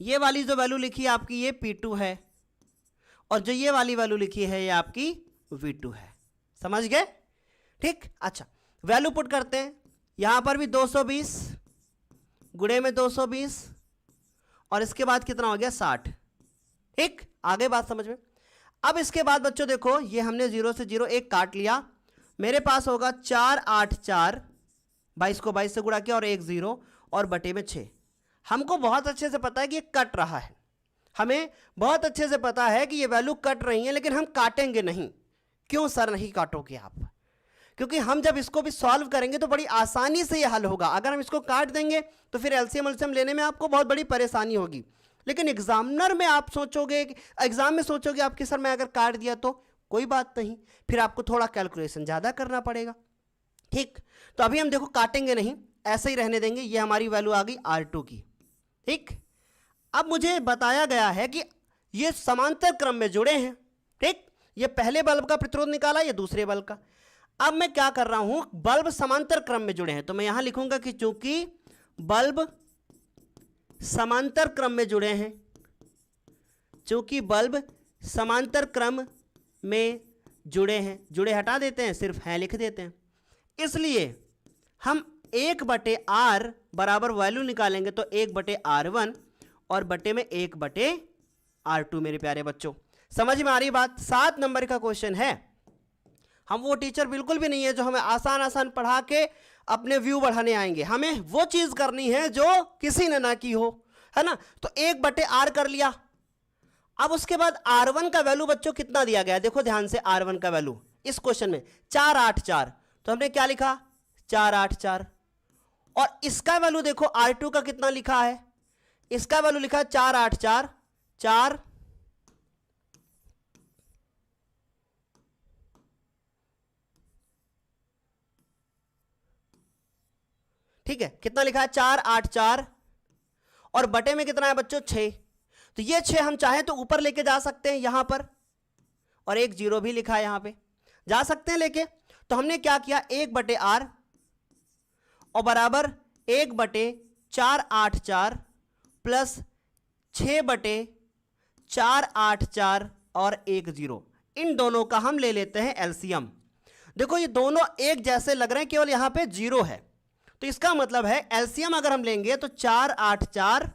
ये वाली जो वैल्यू लिखी है आपकी ये P2 है, और जो ये वाली वैल्यू लिखी है ये आपकी V2 है। समझ गए? ठीक, अच्छा वैल्यू पुट करते हैं। यहां पर भी 220 गुणे में 220 और इसके बाद कितना हो गया? 60। ठीक, आगे बात समझ में। अब इसके बाद बच्चों देखो, ये हमने 0 से 0 1 काट लिया, मेरे पास होगा 4 8 4, 22 को 22 से गुणा किया और 1 0 और बटे में 6। हमको बहुत अच्छे से पता है कि ये कट रहा है, हमें बहुत अच्छे से पता है कि ये वैल्यू कट रही है, लेकिन हम काटेंगे नहीं। क्यों सर नहीं काटोगे आप? क्योंकि हम जब इसको भी सॉल्व करेंगे तो बड़ी आसानी से ये हल होगा। अगर हम इसको काट देंगे तो फिर एलसीएम लेने में आपको बहुत बड़ी परेशानी होगी। लेकिन एग्जामिनर में आप सोचोगे, एग्जाम में सोचोगे आपके सर मैं अगर काट दिया तो कोई बात नहीं, फिर आपको थोड़ा कैलकुलेशन ज़्यादा करना पड़ेगा। ठीक, तो अभी हम देखो काटेंगे नहीं, ऐसे ही रहने देंगे। ये हमारी वैल्यू आ गई R2 की। ठीक, अब मुझे बताया गया है कि ये समांतर क्रम में जुड़े हैं। ठीक, ये पहले बल्ब का प्रतिरोध निकाला, ये दूसरे बल्ब का। अब मैं क्या कर रहा हूं? बल्ब समांतर क्रम में जुड़े हैं, तो मैं यहां लिखूंगा कि चूंकि बल्ब समांतर क्रम में जुड़े हैं, चूंकि बल्ब समांतर क्रम में जुड़े हैं, जुड़े हटा देते हैं, सिर्फ हैं लिख देते हैं। इसलिए हम 1/r बराबर वैल्यू निकालेंगे तो 1/r1 और बटे में 1/r2। मेरे प्यारे बच्चों, समझ में आ रही बात? 7 नंबर का क्वेश्चन है। हम वो टीचर बिल्कुल भी नहीं है जो हमें आसान आसान पढ़ा के अपने व्यू बढ़ाने आएंगे। हमें वो चीज करनी है जो किसी ने ना की हो, है ना। तो 1/r कर लिया। अब उसके बाद r1 का वैल्यू बच्चों कितना दिया गया, देखो ध्यान से। r1 का वैल्यू इस क्वेश्चन में 484, तो हमने क्या लिखा 484। और इसका वैल्यू देखो r2 का कितना लिखा है, इसका वैल्यू लिखा है 484 4, ठीक है, कितना लिखा है 484 और बटे में कितना है बच्चों 6। तो ये 6 हम चाहें तो ऊपर लेके जा सकते हैं यहां पर, और एक 0 भी लिखा है यहां पे, जा सकते हैं लेके। तो हमने क्या किया 1/r और बराबर 1/484 प्लस 6/484 और 1 0, इन दोनों का हम ले लेते हैं एलसीएम। देखो ये दोनों एक जैसे लग रहे हैं, केवल यहां पे 0 है, तो इसका मतलब है एलसीएम अगर हम लेंगे तो 484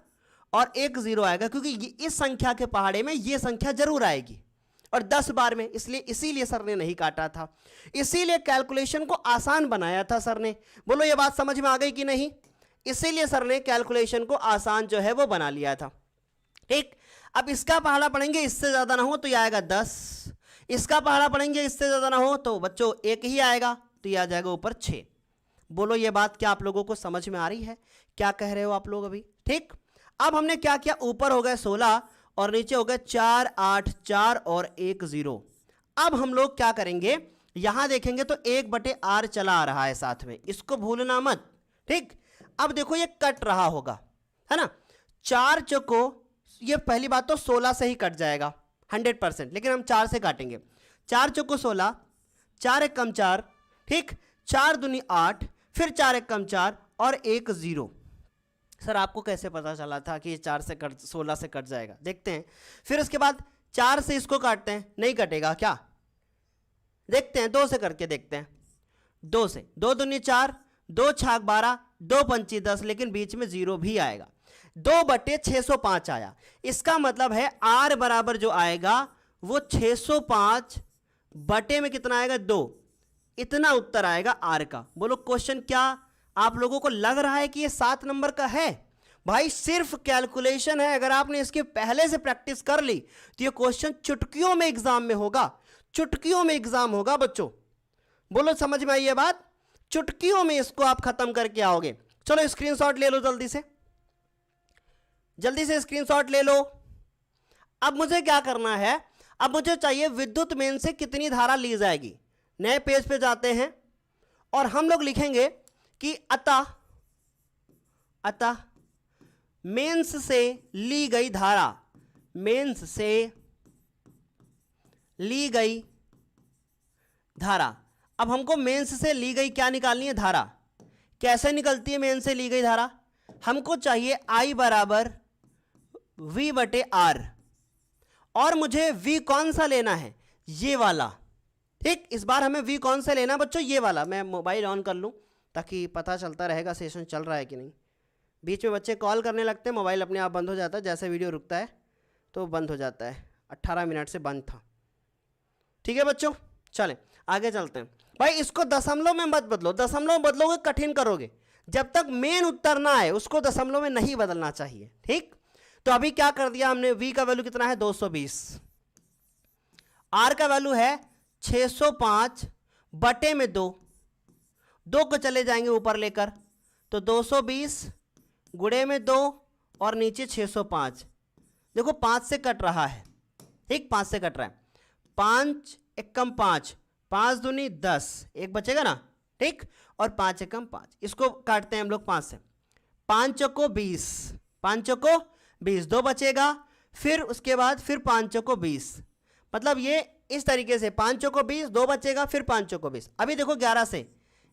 और 1 0 आएगा, क्योंकि इस संख्या के पहाड़े में ये संख्या जरूर आएगी और 10 बार में, इसीलिए सर ने नहीं काटा था, इसीलिए कैलकुलेशन को आसान बनाया था सर ने। बोलो ये बात समझ में आ गई कि नहीं? इसीलिए सर ने कैलकुलेशन को आसान जो है वो बना लिया था। ठीक, अब इसका पहाड़ा पढ़ेंगे इससे ज्यादा ना हो तो ये आएगा 10, इसका पहाड़ा पढ़ेंगे इससे ज्यादा ना हो तो बच्चों 1 ही आएगा, तो ये आ जाएगा ऊपर 6। बोलो ये बात क्या आप लोगों को समझ में आ रही है? क्या कह रहे हो आप लोग अभी? ठीक, अब हमने क्या किया, ऊपर हो गए 16 और नीचे हो गए 484 और 1 0। अब हम लोग क्या करेंगे, यहां देखेंगे तो 1/r चला आ रहा है साथ में, इसको भूलना मत। ठीक, अब देखो ये कट रहा होगा, है ना। 4 चौको, ये पहली बात तो 16 से ही कट जाएगा 100%, लेकिन हम 4 से काटेंगे। 4 चौको 16, 4 एक कम 4, ठीक, 4 दूनी 8, फिर 4 एक कम 4 और 1 0। सर आपको कैसे पता चला था कि 4 से कट 16 से कट जाएगा? देखते हैं। फिर उसके बाद 4 से इसको काटते हैं, नहीं कटेगा क्या? देखते हैं, 2 से करके देखते हैं। 2 से 2 दूनी 4, 2 छाक 12, 2 पंची 10, लेकिन बीच में 0 भी आएगा। 2/605 आया, इसका मतलब है r बराबर जो आएगा वो 605 बटे में कितना आएगा 2, इतना उत्तर आएगा r का। बोलो क्वेश्चन क्या आप लोगों को लग रहा है कि ये 7 नंबर का है? भाई सिर्फ कैलकुलेशन है, अगर आपने इसके पहले से प्रैक्टिस कर ली तो ये क्वेश्चन चुटकियों में एग्जाम में होगा, चुटकियों में एग्जाम होगा बच्चों। बोलो समझ में आई ये बात? चुटकियों में इसको आप खत्म करके आओगे। चलो स्क्रीनशॉट ले लो जल्दी से, जल्दी से स्क्रीनशॉट ले लो। अब मुझे क्या करना है, अब मुझे चाहिए विद्युत मेन से कितनी धारा ली जाएगी। नए पेज पे जाते हैं और हम लोग लिखेंगे कि अतः मेंस से ली गई धारा, मेंस से ली गई धारा। अब हमको मेंस से ली गई क्या निकालनी है, धारा। कैसे निकलती है मेंस से ली गई धारा? हमको चाहिए I बराबर V/R, और मुझे V कौन सा लेना है, ये वाला। ठीक, इस बार हमें V कौन सा लेना बच्चों, ये वाला। मैं मोबाइल ऑन कर लूं ताकि पता चलता रहेगा सेशन चल रहा है कि नहीं। बीच में बच्चे कॉल करने लगते हैं, मोबाइल अपने आप बंद हो जाता है, जैसे वीडियो रुकता है तो बंद हो जाता है। 18 मिनट से बंद था। ठीक है बच्चों, चलें आगे चलते हैं। भाई इसको दशमलव में मत बदलो, दशमलव में बदलोगे कठिन करोगे। जब तक मेन उत्तर ना आए उसको दशमलव में नहीं बदलना चाहिए। ठीक, तो अभी क्या कर दिया हमने, V का वैल्यू कितना है 220, R का वैल्यू है 605 बटे में 2, 2 को चले जाएंगे ऊपर लेकर, तो 220 गुणे में 2 और नीचे 605। देखो 5 से कट रहा है, ठीक, 5 से कट रहा है। 5 एकम 5, 5 दूनी 10, एक बचेगा ना, ठीक, और 5 एकम 5, इसको काटते हैं हम लोग 5 से। 5 चौको 20, 5 चौको 20, 2 बचेगा, फिर उसके बाद फिर 5 चौको 20, मतलब ये इस तरीके से 5 चौको 20, 2 बचेगा, फिर 5 चौको 20। अभी देखो 11 से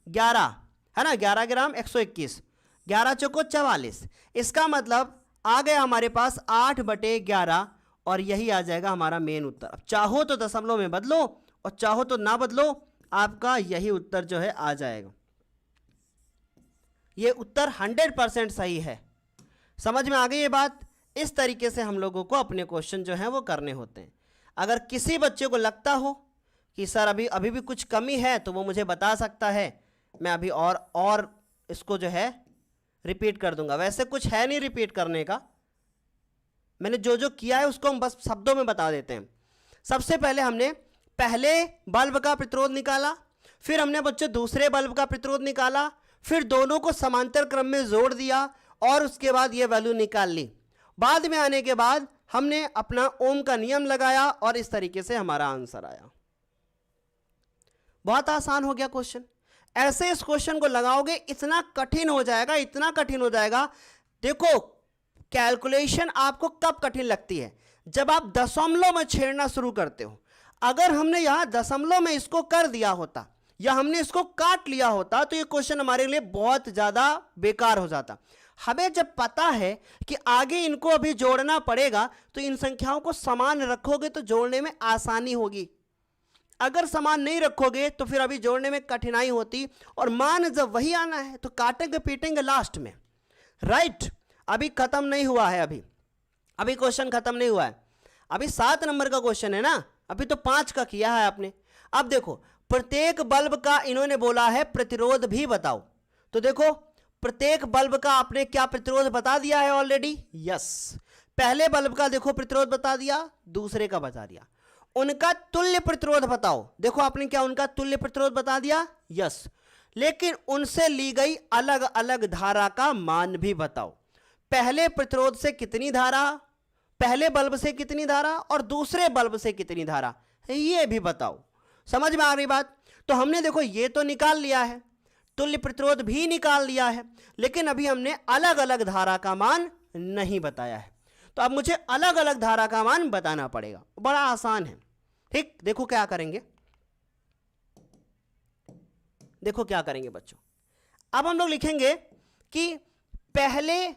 11 है ना, 11 ग्राम 121, 11 चौको 44, इसका मतलब आ गया हमारे पास 8/11, और यही आ जाएगा हमारा मेन उत्तर। अब चाहो तो दशमलव में बदलो और चाहो तो ना बदलो, आपका यही उत्तर जो है आ जाएगा। ये उत्तर 100% सही है। समझ में आ गई ये बात? इस तरीके से हम लोगों को अपने क्वेश्चन जो हैं वो करने होते हैं। अगर किसी बच्चे को लगता हो कि सर अभी भी कुछ कमी है तो वो मुझे बता सकता है, मैं अभी और इसको जो है रिपीट कर दूंगा। वैसे कुछ है नहीं रिपीट करने का, मैंने जो जो किया है उसको हम बस शब्दों में बता देते हैं। सबसे पहले हमने पहले बल्ब का प्रतिरोध निकाला, फिर हमने बच्चों दूसरे बल्ब का प्रतिरोध निकाला, फिर दोनों को समांतर क्रम में जोड़ दिया और उसके बाद ये वैल्यू निकाल ली। बाद में आने के बाद हमने अपना ओम का नियम लगाया और इस तरीके से हमारा आंसर आया। बहुत आसान हो गया क्वेश्चन। ऐसे इस क्वेश्चन को लगाओगे इतना कठिन हो जाएगा, इतना कठिन हो जाएगा। देखो कैलकुलेशन आपको कब कठिन लगती है? जब आप दशमलव में छेड़ना शुरू करते हो। अगर हमने यहां दशमलव में इसको कर दिया होता या हमने इसको काट लिया होता तो ये क्वेश्चन हमारे लिए बहुत ज्यादा बेकार हो जाता। हमें जब पता है कि आगे इनको अभी जोड़ना पड़ेगा तो इन संख्याओं को समान रखोगे तो जोड़ने में आसानी होगी। अगर समान नहीं रखोगे तो फिर अभी जोड़ने में कठिनाई होती और मान जब वही आना है तो काटेंगे पीटेंगे लास्ट में, राइट? अभी खत्म नहीं हुआ है, अभी क्वेश्चन खत्म नहीं हुआ है। अभी 7 नंबर का क्वेश्चन है ना, अभी तो 5 का किया है आपने। अब देखो प्रत्येक बल्ब का इन्होंने बोला है प्रतिरोध भी बताओ। तो देखो प्रत्येक बल्ब का आपने क्या प्रतिरोध बता दिया है ऑलरेडी, यस। पहले बल्ब का देखो प्रतिरोध बता दिया, दूसरे का बता दिया। उनका तुल्य प्रतिरोध बताओ, देखो आपने क्या उनका तुल्य प्रतिरोध बता दिया, यस। लेकिन उनसे ली गई अलग अलग धारा का मान भी बताओ। पहले प्रतिरोध से कितनी धारा, पहले बल्ब से कितनी धारा और दूसरे बल्ब से कितनी धारा, ये भी बताओ। समझ में आ रही बात? तो हमने देखो ये तो निकाल लिया है, तुल्य प्रतिरोध भी निकाल लिया है, लेकिन अभी हमने अलग अलग धारा का मान नहीं बताया है। तो अब मुझे अलग अलग धारा का मान बताना पड़ेगा। बड़ा आसान है, ठीक? देखो क्या करेंगे, देखो क्या करेंगे बच्चों। अब हम लोग लिखेंगे कि पहले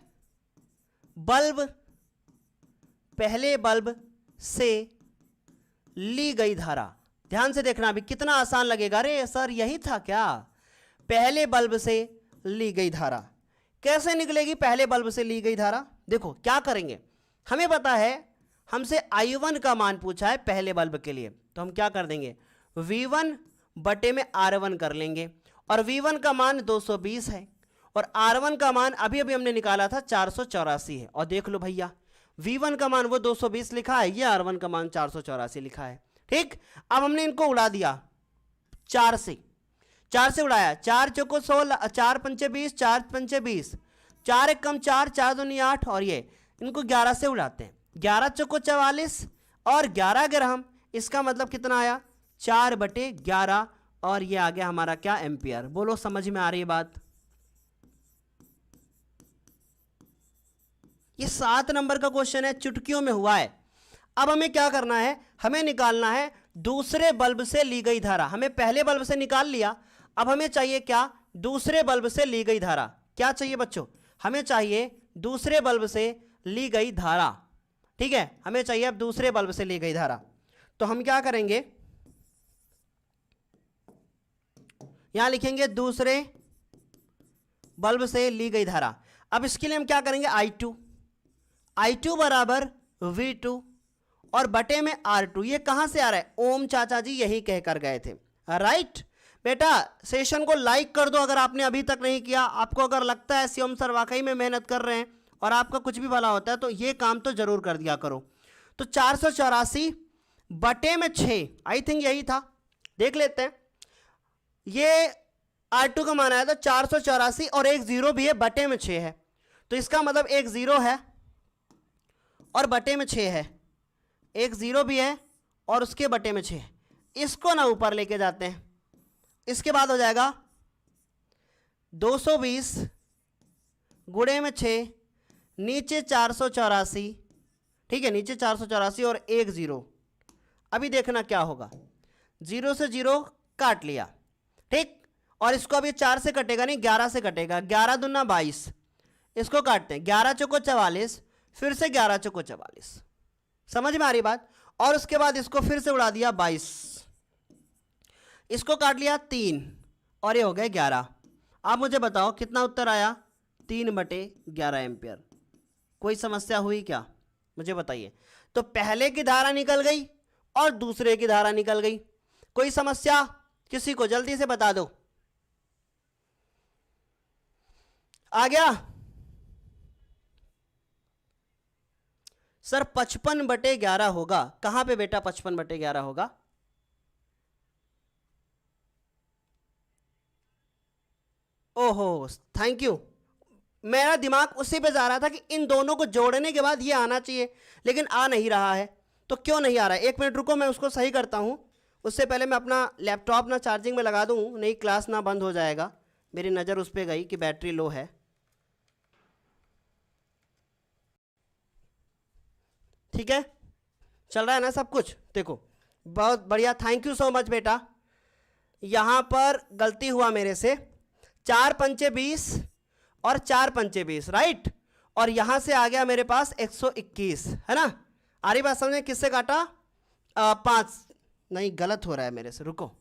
बल्ब से ली गई धारा। ध्यान से देखना, अभी कितना आसान लगेगा। अरे सर यही था क्या? पहले बल्ब से ली गई धारा कैसे निकलेगी? पहले बल्ब से ली गई धारा, देखो क्या करेंगे। हमें पता है, हमसे I1 का मान पूछा है पहले बल्ब के लिए, तो हम क्या कर देंगे, V1 बटे में R1 कर लेंगे। और V1 का मान 220 है और R1 का मान अभी अभी हमने निकाला था 484 है। और देख लो भैया, V1 का मान वो 220 लिखा है, ये R1 का मान 484 लिखा है, ठीक? अब हमने इनको उड़ा दिया 4 से उड़ाया। 4 चौको 16, 4 पंचे 20, 4 पंचे 20, 4 एक कम 4, 4 दूनी 8 और ये इनको 11 से उड़ाते हैं। 11 चौको 44 और 11 अगर हम, इसका मतलब कितना आया, 4/11 और ये आ गया हमारा क्या, एम्पियर। बोलो समझ में आ रही है बात? ये 7 नंबर का क्वेश्चन है, चुटकियों में हुआ है। अब हमें क्या करना है, हमें निकालना है दूसरे बल्ब से ली गई धारा। हमें पहले बल्ब से निकाल लिया, अब हमें चाहिए क्या, दूसरे बल्ब से ली गई धारा। क्या चाहिए बच्चों? हमें चाहिए दूसरे बल्ब से ली गई धारा, ठीक है? हमें चाहिए अब दूसरे बल्ब से ली गई धारा। तो हम क्या करेंगे, यहां लिखेंगे दूसरे बल्ब से ली गई धारा। अब इसके लिए हम क्या करेंगे, I2 बराबर V2 और बटे में R2। ये कहां से आ रहा है, ओम चाचा जी यही कहकर गए थे, राइट? बेटा सेशन को लाइक कर दो अगर आपने अभी तक नहीं किया। आपको अगर लगता है शिवम सर वाकई में मेहनत कर रहे हैं और आपका कुछ भी भला होता है तो ये काम तो जरूर कर दिया करो। तो 484 बटे में 6, आई थिंक यही था, देख लेते हैं। ये R2 का मान आया था 484 और एक 0 भी है, बटे में 6 है, तो इसका मतलब एक 0 है और बटे में 6 है, एक 0 भी है और उसके बटे में 6 है। इसको ना ऊपर लेके जाते हैं। इसके बाद हो जाएगा 220 गुणे में 6, नीचे 484, ठीक है, नीचे 484 और एक 0। अभी देखना क्या होगा, 0 से 0 काट लिया, ठीक? और इसको अभी 4 से कटेगा नहीं, 11 से कटेगा। 11 दूना 22, इसको काटते हैं। 11 चौको 44, फिर से 11 चौको 44। समझ में आ रही बात? और उसके बाद इसको फिर से उड़ा दिया 22, इसको काट लिया 3 और ये हो गए 11। आप मुझे बताओ कितना उत्तर आया, 3/11 एम्पियर। कोई समस्या हुई क्या, मुझे बताइए। तो पहले की धारा निकल गई और दूसरे की धारा निकल गई। कोई समस्या किसी को, जल्दी से बता दो। आ गया सर? 55/11 होगा। कहां पे बेटा 55/11 होगा? ओहो, थैंक यू। मेरा दिमाग उसी पे जा रहा था कि इन दोनों को जोड़ने के बाद ये आना चाहिए, लेकिन आ नहीं रहा है। तो क्यों नहीं आ रहा है? 1 मिनट रुको, मैं उसको सही करता हूं। उससे पहले मैं अपना लैपटॉप ना चार्जिंग में लगा दूं, नहीं क्लास ना बंद हो जाएगा। मेरी नज़र उस पर गई कि बैटरी लो है। ठीक है, चल रहा है ना सब कुछ? देखो, बहुत बढ़िया, थैंक यू सो मच बेटा। यहां पर गलती हुआ मेरे से, 4 पंचे 20 और 4 पंचे 20, राइट। और यहां से आ गया मेरे पास 121, है ना? आ रही बात समझ में? किससे काटा? 5 नहीं, गलत हो रहा है मेरे से, रुको।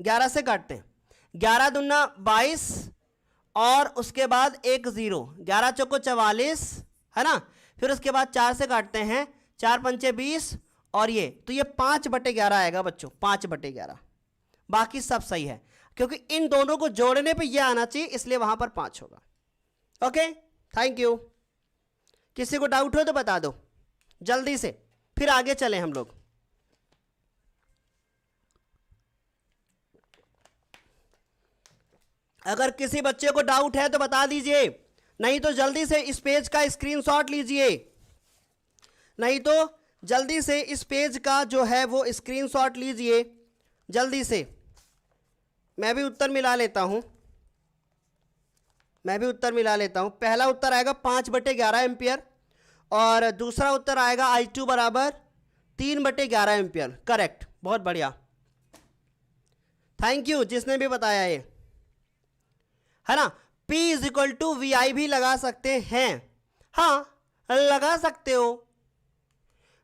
11 से काटते हैं। 11 दूना 22 और उसके बाद 1 0, 11 चौको 44, है ना? फिर उसके बाद 4 से काटते हैं, 4 पंचे 20 और ये, तो ये 5/11 आएगा बच्चों, 5/11। बाकी सब सही है, क्योंकि इन दोनों को जोड़ने पे ये आना चाहिए, इसलिए वहां पर 5 होगा। Okay, thank you. किसी को डाउट हो तो बता दो जल्दी से, फिर आगे चले हम लोग। अगर किसी बच्चे को डाउट है तो बता दीजिए, नहीं तो जल्दी से इस पेज का स्क्रीनशॉट लीजिए, नहीं तो जल्दी से इस पेज का जो है वो स्क्रीनशॉट लीजिए जल्दी से। मैं भी उत्तर मिला लेता हूं, पहला उत्तर आएगा 5/11 एम्पियर और दूसरा उत्तर आएगा I2 बराबर 3/11 एम्पियर। करेक्ट, बहुत बढ़िया, थैंक यू जिसने भी बताया ये, है ना? P = VI भी लगा सकते हैं, हाँ लगा सकते हो,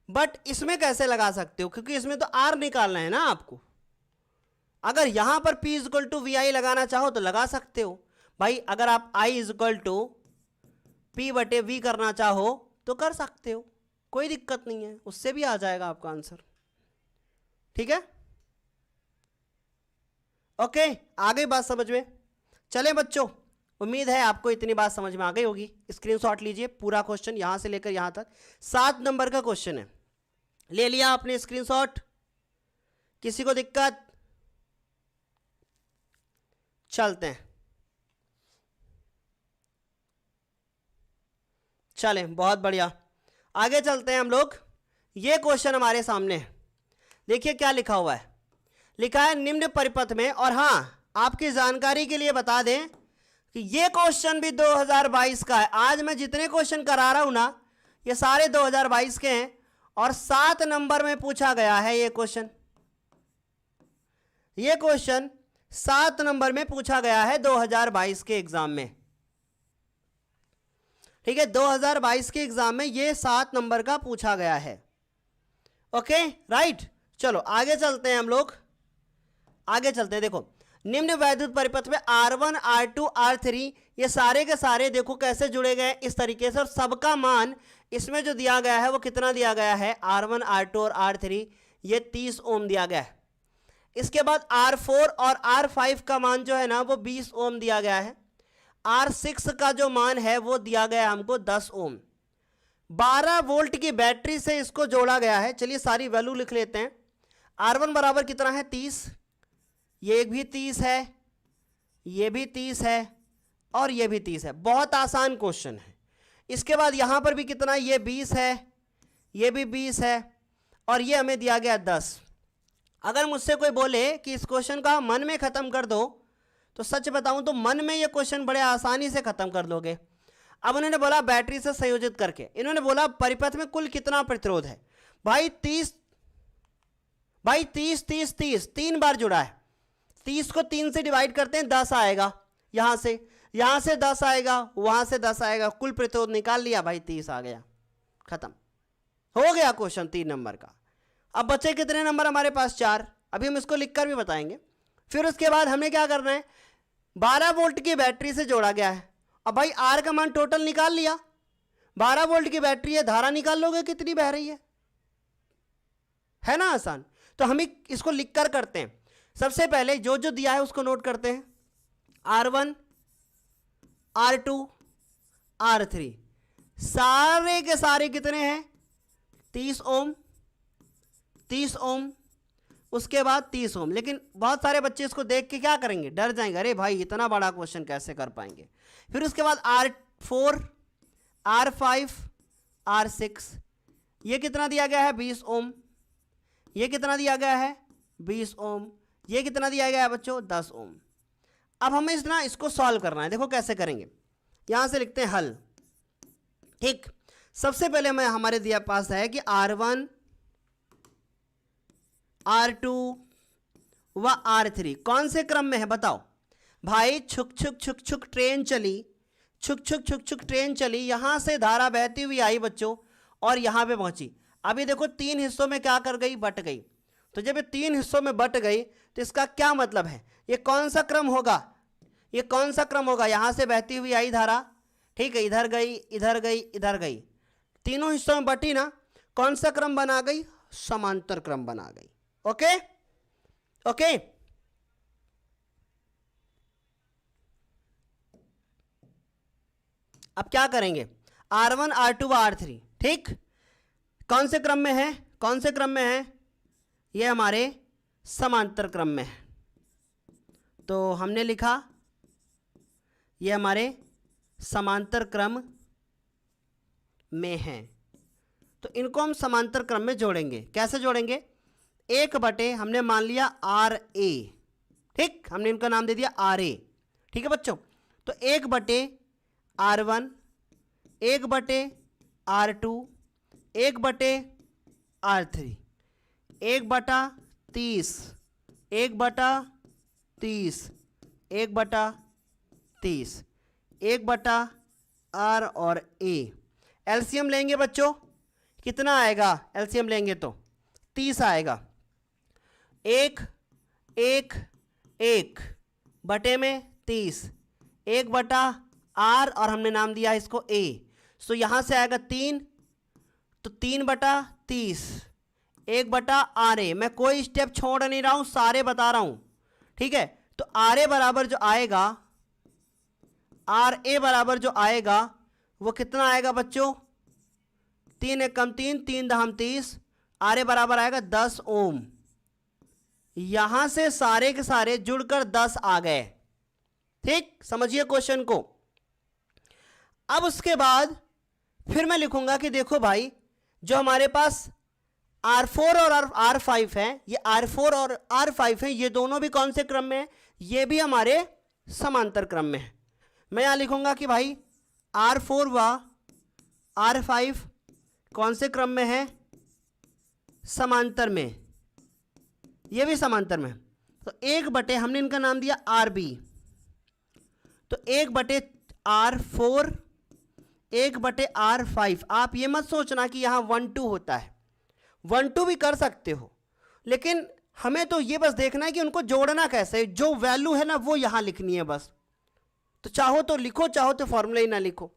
बट इसमें कैसे लगा सकते हो? क्योंकि इसमें तो R निकालना है ना आपको। अगर यहां पर P = VI लगाना चाहो तो लगा सकते हो भाई। अगर आप I = P/V करना चाहो तो कर सकते हो, कोई दिक्कत नहीं है, उससे भी आ जाएगा आपका आंसर। ठीक है, ओके, आ गई बात समझ में? चले बच्चों, उम्मीद है आपको इतनी बात समझ में आ गई होगी। स्क्रीनशॉट लीजिए, पूरा क्वेश्चन यहां से लेकर यहां तक 7 नंबर का क्वेश्चन है। ले लिया आपने स्क्रीनशॉट? किसी को दिक्कत? चलते हैं, चलें, बहुत बढ़िया, आगे चलते हैं हम लोग। ये क्वेश्चन हमारे सामने है, देखिए क्या लिखा हुआ है। लिखा है निम्न परिपथ में, और हाँ आपकी जानकारी के लिए बता दें कि ये क्वेश्चन भी 2022 का है। आज मैं जितने क्वेश्चन करा रहा हूं ना, ये सारे 2022 के हैं और 7 नंबर में पूछा गया है ये क्वेश्चन। ये क्वेश्चन 7 नंबर में पूछा गया है 2022 के एग्जाम में। ठीक है, 2022 के एग्जाम में ये 7 नंबर का पूछा गया है। ओके, राइट, चलो आगे चलते हैं हम लोग, आगे चलते हैं। देखो, निम्न वैद्युत परिपथ में R1 R2 R3 ये सारे के सारे देखो कैसे जुड़े गए इस तरीके से, और सबका मान इसमें जो दिया गया है वो कितना दिया गया है? R1 R2 और R3 ये 30 ओम दिया गया है। इसके बाद R4 और R5 का मान जो है ना वो 20 ओम दिया गया है। R6 का जो मान है वो दिया गया है हमको 10 ओम। 12 वोल्ट की बैटरी से इसको जोड़ा गया है। चलिए सारी वैल्यू लिख लेते हैं। R1 बराबर कितना है? 30, ये भी 30 है, ये भी 30 है और ये भी 30 है। बहुत आसान क्वेश्चन है। इसके बाद यहां पर भी कितना? ये 20 है, ये भी 20 है और ये हमें दिया गया 10। अगर मुझसे कोई बोले कि इस क्वेश्चन का मन में खत्म कर दो, तो सच बताऊं तो मन में ये क्वेश्चन बड़े आसानी से खत्म कर लोगे। अब उन्होंने बोला बैटरी से संयोजित करके, इन्होंने बोला परिपथ में कुल कितना प्रतिरोध है? भाई 30 30 30 30 3 बार जुड़ा है। 30 को 3 से डिवाइड करते हैं, 10 आएगा। यहां से 10 आएगा, वहां से 10 आएगा, कुल प्रतिरोध निकाल लिया भाई, 30 आ गया, खत्म हो गया क्वेश्चन 3 नंबर का। अब बचे कितने नंबर हमारे पास? 4। अभी हम इसको लिखकर भी बताएंगे। फिर उसके बाद हमें क्या करना है? 12 वोल्ट की बैटरी से जोड़ा गया है। अब भाई आर का मान टोटल निकाल लिया, 12 वोल्ट की बैटरी है, धारा निकाल लोगे कितनी बह रही है ना आसान। तो हम इसको लिख कर करते हैं। सबसे पहले जो जो दिया है उसको नोट करते हैं। R1 R2 R3 सारे के सारे कितने हैं 30 ओम, 30 ओम, उसके बाद 30 ओम। लेकिन बहुत सारे बच्चे इसको देख के क्या करेंगे, डर जाएंगे, अरे भाई इतना बड़ा क्वेश्चन कैसे कर पाएंगे। फिर उसके बाद R4 R5 R6 ये कितना दिया गया है 20 ओम, ये कितना दिया गया है 20 ओम, ये कितना दिया गया है बच्चों 10 ओम। अब हमें इसको सॉल्व करना है। देखो कैसे करेंगे, यहां से लिखते हैं हल। ठीक, सबसे पहले हमें हमारे दिया पास है कि R1 R2 व R3 कौन से क्रम में है बताओ भाई। छुक छुक छुक छुक ट्रेन चली, छुक छुक छुक छुक ट्रेन चली, यहां से धारा बहती हुई आई बच्चों और यहां पे पहुंची। अभी देखो 3 हिस्सों में क्या कर गई, बट गई। तो जब ये 3 हिस्सों में बट गई तो इसका क्या मतलब है, ये कौन सा क्रम होगा, ये कौन सा क्रम होगा। यहां से बहती हुई आई धारा, ठीक है, इधर गई इधर गई इधर गई, तीनों हिस्सों में बटी ना, कौन सा क्रम बना गई, समांतर क्रम बना गई। ओके ओके, अब क्या करेंगे, R1 R2 व R3 ठीक, कौन से क्रम में है, कौन से क्रम में है, ये हमारे समांतर क्रम में है। तो हमने लिखा ये हमारे समांतर क्रम में है। तो इनको हम समांतर क्रम में जोड़ेंगे। कैसे जोड़ेंगे, 1 हमने मान लिया RA, ठीक, हमने इनका नाम दे दिया RA, ठीक है बच्चों। तो 1/R1, 1/R2, 1/R3, 1/30, 1/30, 1/30, 1/R और A। एलसीएम लेंगे बच्चों, कितना आएगा, एलसीएम लेंगे तो 30 आएगा। 1 1 1 बटे में 30, 1/R और हमने नाम दिया इसको A। सो यहां से आएगा 3, तो 3/30, 1/RA। मैं कोई स्टेप छोड़ नहीं रहा हूं, सारे बता रहा हूं, ठीक है। तो RA बराबर जो आएगा, RA बराबर जो आएगा वो कितना आएगा बच्चों, 3 1 कम 3, 3 दहम 30, RA बराबर आएगा 10 ओम। यहां से सारे के सारे जुड़कर 10 आ गए, ठीक, समझिए क्वेश्चन को। अब उसके बाद फिर मैं लिखूंगा कि देखो भाई, जो हमारे पास R4 और R5 है, ये R4 और R5 है, ये दोनों भी कौन से क्रम में है, ये भी हमारे समांतर क्रम में है। मैं यहां लिखूंगा कि भाई R4 व R5 कौन से क्रम में है, समांतर में, ये भी समांतर में। तो 1 हमने इनका नाम दिया RB, तो 1/R4, 1/R5। आप ये मत सोचना कि यहां 1 2 होता है, 1 2 भी कर सकते हो, लेकिन हमें तो ये बस देखना है कि उनको जोड़ना कैसे, जो वैल्यू है ना वो यहां लिखनी है बस। तो चाहो तो लिखो, चाहो तो फॉर्मूला ही ना लिखो।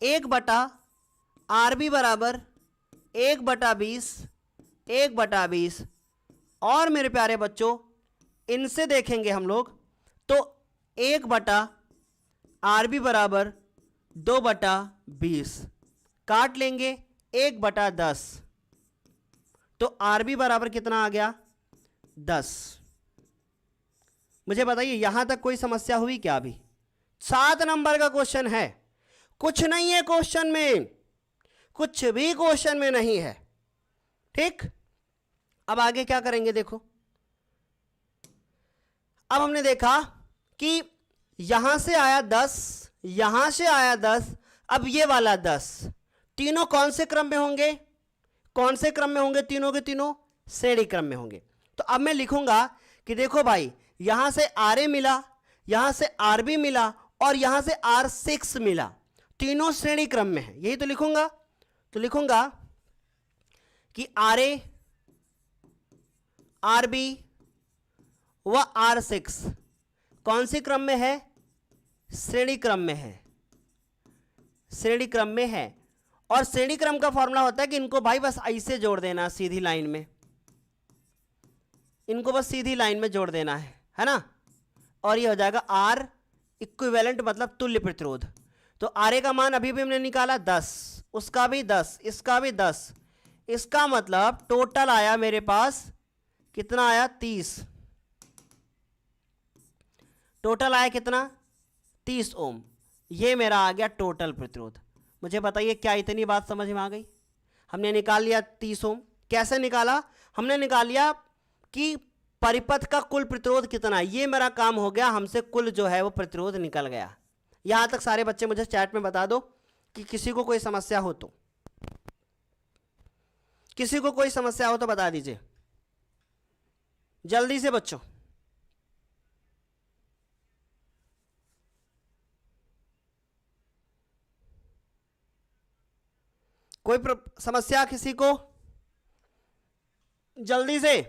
1/RB बराबर 1/20, 1/20। और मेरे प्यारे बच्चों इनसे देखेंगे हम लोग, तो 1/RB बराबर 2/20, काट लेंगे 1/10, तो RB बराबर कितना आ गया 10। मुझे बताइए यहां तक कोई समस्या हुई क्या, अभी 7 नंबर का क्वेश्चन है, कुछ नहीं है क्वेश्चन में, कुछ भी क्वेश्चन में नहीं है, ठीक। अब आगे क्या करेंगे देखो, अब हमने देखा कि यहां से आया 10, यहां से आया 10, अब ये वाला 10, तीनों कौन से क्रम में होंगे, कौन से क्रम में होंगे, तीनों के तीनों श्रेणी क्रम में होंगे। तो अब मैं लिखूंगा कि देखो भाई, यहां से RA मिला, यहां से RB मिला और यहां से R6 मिला, तीनों श्रेणी क्रम में है, यही तो लिखूंगा। तो लिखूंगा कि RA, RB व R6 कौन सी क्रम में है? श्रेणी क्रम में है, श्रेणी क्रम में है। और श्रेणी क्रम का फॉर्मूला होता है कि इनको भाई बस ऐसे जोड़ देना सीधी लाइन में, इनको बस सीधी लाइन में जोड़ देना है ना। और ये हो जाएगा आर इक्विवेलेंट मतलब तुल्य प्रतिरोध। तो आर का मान अभी भी हमने निकाला 10, उसका भी 10, इसका भी 10, इसका मतलब टोटल आया मेरे पास कितना आया? 30। टोटल आया कितना? 30 ओम। ये मेरा आ गया टोटल प्रतिरोध। मुझे बताइए क्या इतनी बात समझ में आ गई? हमने निकाल लिया 30 ओम। कैसे निकाला? हमने निकाल लिया कि परिपथ का कुल प्रतिरोध कितना है। ये मेरा काम हो गया, हमसे कुल जो है वो प्रतिरोध निकल गया। यहां तक सारे बच्चे मुझे चैट में बता दो कि किसी को कोई समस्या हो तो, किसी को कोई समस्या हो तो बता दीजिए जल्दी से बच्चों। कोई समस्या किसी को? जल्दी से।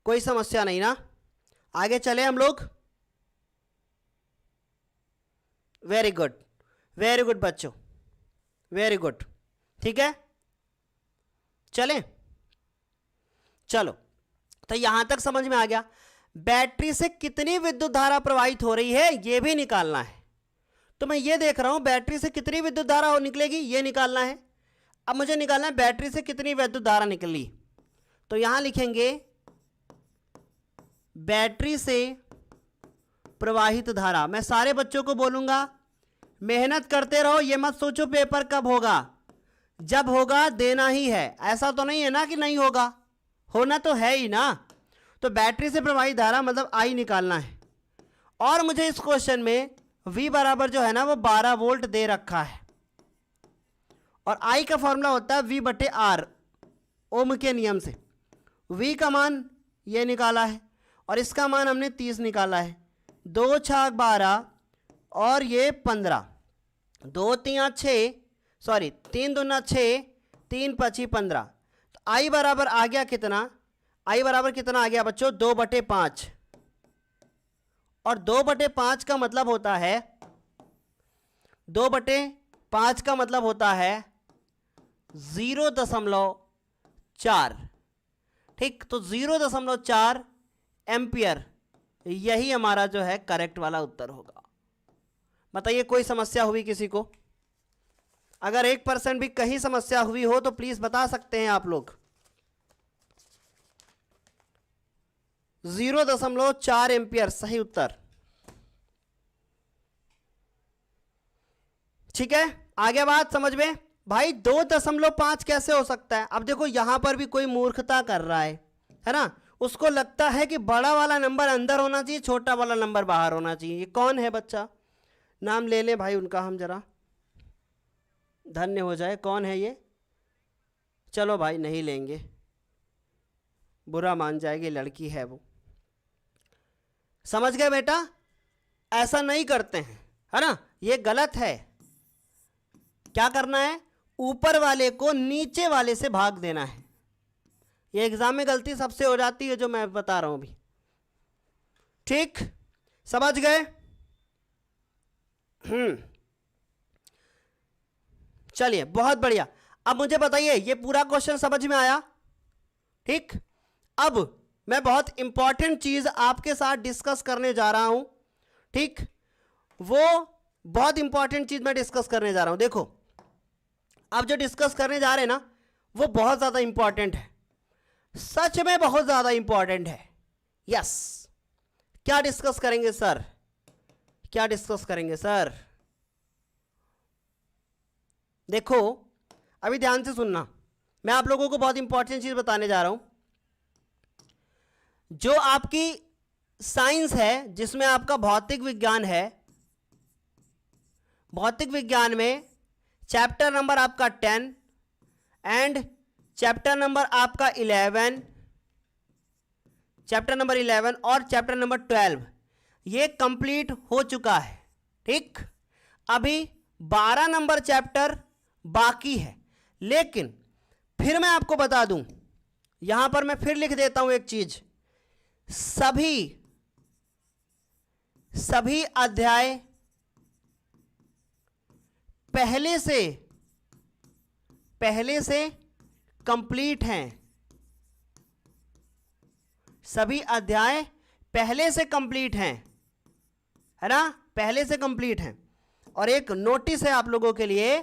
कोई समस्या नहीं ना? आगे चले हम लोग। वेरी गुड, वेरी गुड बच्चों, वेरी गुड। ठीक है, चलें। चलो, तो यहां तक समझ में आ गया। बैटरी से कितनी विद्युत धारा प्रवाहित हो रही है यह भी निकालना है। तो मैं ये देख रहा हूं बैटरी से कितनी विद्युत धारा निकलेगी, ये निकालना है। अब मुझे निकालना है बैटरी से कितनी विद्युत धारा निकली। तो यहां लिखेंगे बैटरी से प्रवाहित धारा। मैं सारे बच्चों को बोलूंगा मेहनत करते रहो, ये मत सोचो पेपर कब होगा, जब होगा देना ही है। ऐसा तो नहीं है ना कि नहीं होगा, होना तो है ही ना। तो बैटरी से प्रवाहित धारा मतलब आई निकालना है। और मुझे इस क्वेश्चन में V बराबर जो है ना वो 12 वोल्ट दे रखा है, और I का फॉर्मूला होता है V/R ओम के नियम से। V का मान ये निकाला है और इसका मान हमने 30 निकाला है। 2 छाक 12 और ये 15, 2 3 6, सॉरी 3 दूना 6, 3 5 15। तो I बराबर आ गया कितना? I बराबर कितना आ गया बच्चों? 2/5। और 2/5 का मतलब होता है 2/5 का मतलब होता है 0.4। ठीक, तो 0.4 एम्पियर यही हमारा जो है करेक्ट वाला उत्तर होगा। बताइए कोई समस्या हुई किसी को? अगर 1% भी कहीं समस्या हुई हो तो प्लीज बता सकते हैं आप लोग। 0.4 एम्पियर सही उत्तर। ठीक है, आगे बात समझ में। भाई 2.5 कैसे हो सकता है? अब देखो यहां पर भी कोई मूर्खता कर रहा है ना। उसको लगता है कि बड़ा वाला नंबर अंदर होना चाहिए, छोटा वाला नंबर बाहर होना चाहिए। ये कौन है बच्चा? नाम ले लें भाई उनका, हम जरा धन्य हो जाए। कौन है ये? चलो भाई नहीं लेंगे, बुरा मान जाएगी, लड़की है वो। समझ गए बेटा? ऐसा नहीं करते हैं, है ना, ये गलत है। क्या करना है? ऊपर वाले को नीचे वाले से भाग देना है। ये एग्जाम में गलती सबसे हो जाती है जो मैं बता रहा हूं अभी। ठीक, समझ गए? चलिए बहुत बढ़िया। अब मुझे बताइए ये पूरा क्वेश्चन समझ में आया? ठीक, अब मैं बहुत इंपॉर्टेंट चीज आपके साथ डिस्कस करने जा रहा हूं। ठीक, वो बहुत इंपॉर्टेंट चीज मैं डिस्कस करने जा रहा हूं। देखो अब जो डिस्कस करने जा रहे हैं ना वो बहुत ज्यादा इंपॉर्टेंट है, सच में बहुत ज्यादा इंपॉर्टेंट है। यस, क्या डिस्कस करेंगे सर? क्या डिस्कस करेंगे सर? देखो अभी ध्यान से सुनना, मैं आप लोगों को बहुत इंपॉर्टेंट चीज बताने जा रहा हूं। जो आपकी साइंस है, जिसमें आपका भौतिक विज्ञान है, भौतिक विज्ञान में चैप्टर नंबर आपका 10 एंड चैप्टर नंबर आपका 11, चैप्टर नंबर 11 और चैप्टर नंबर 12 ये कंप्लीट हो चुका है। ठीक, अभी 12 नंबर चैप्टर बाकी है, लेकिन फिर मैं आपको बता दूं, यहां पर मैं फिर लिख देता हूं एक चीज, सभी अध्याय पहले से कंप्लीट हैं। सभी अध्याय पहले से कंप्लीट हैं, है ना, पहले से कंप्लीट हैं। और एक नोटिस है आप लोगों के लिए,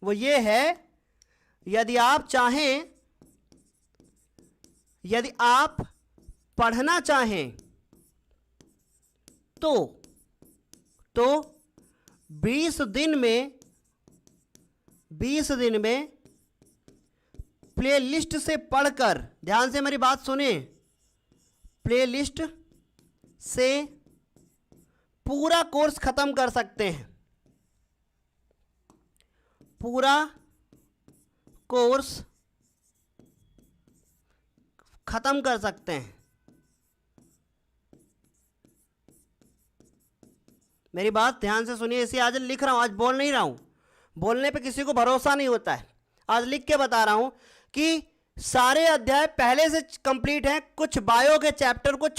वो ये है, यदि आप चाहें, यदि आप पढ़ना चाहें तो 20 दिन में प्लेलिस्ट से पढ़कर, ध्यान से मेरी बात सुने, प्लेलिस्ट से पूरा कोर्स खत्म कर सकते हैं। पूरा कोर्स खत्म कर सकते हैं। मेरी बात ध्यान से सुनिए, इसे आज लिख रहा हूं, आज बोल नहीं रहा हूं, बोलने पे किसी को भरोसा नहीं होता है, आज लिख के बता रहा हूं कि सारे अध्याय पहले से कंप्लीट हैं, कुछ बायो के चैप्टर को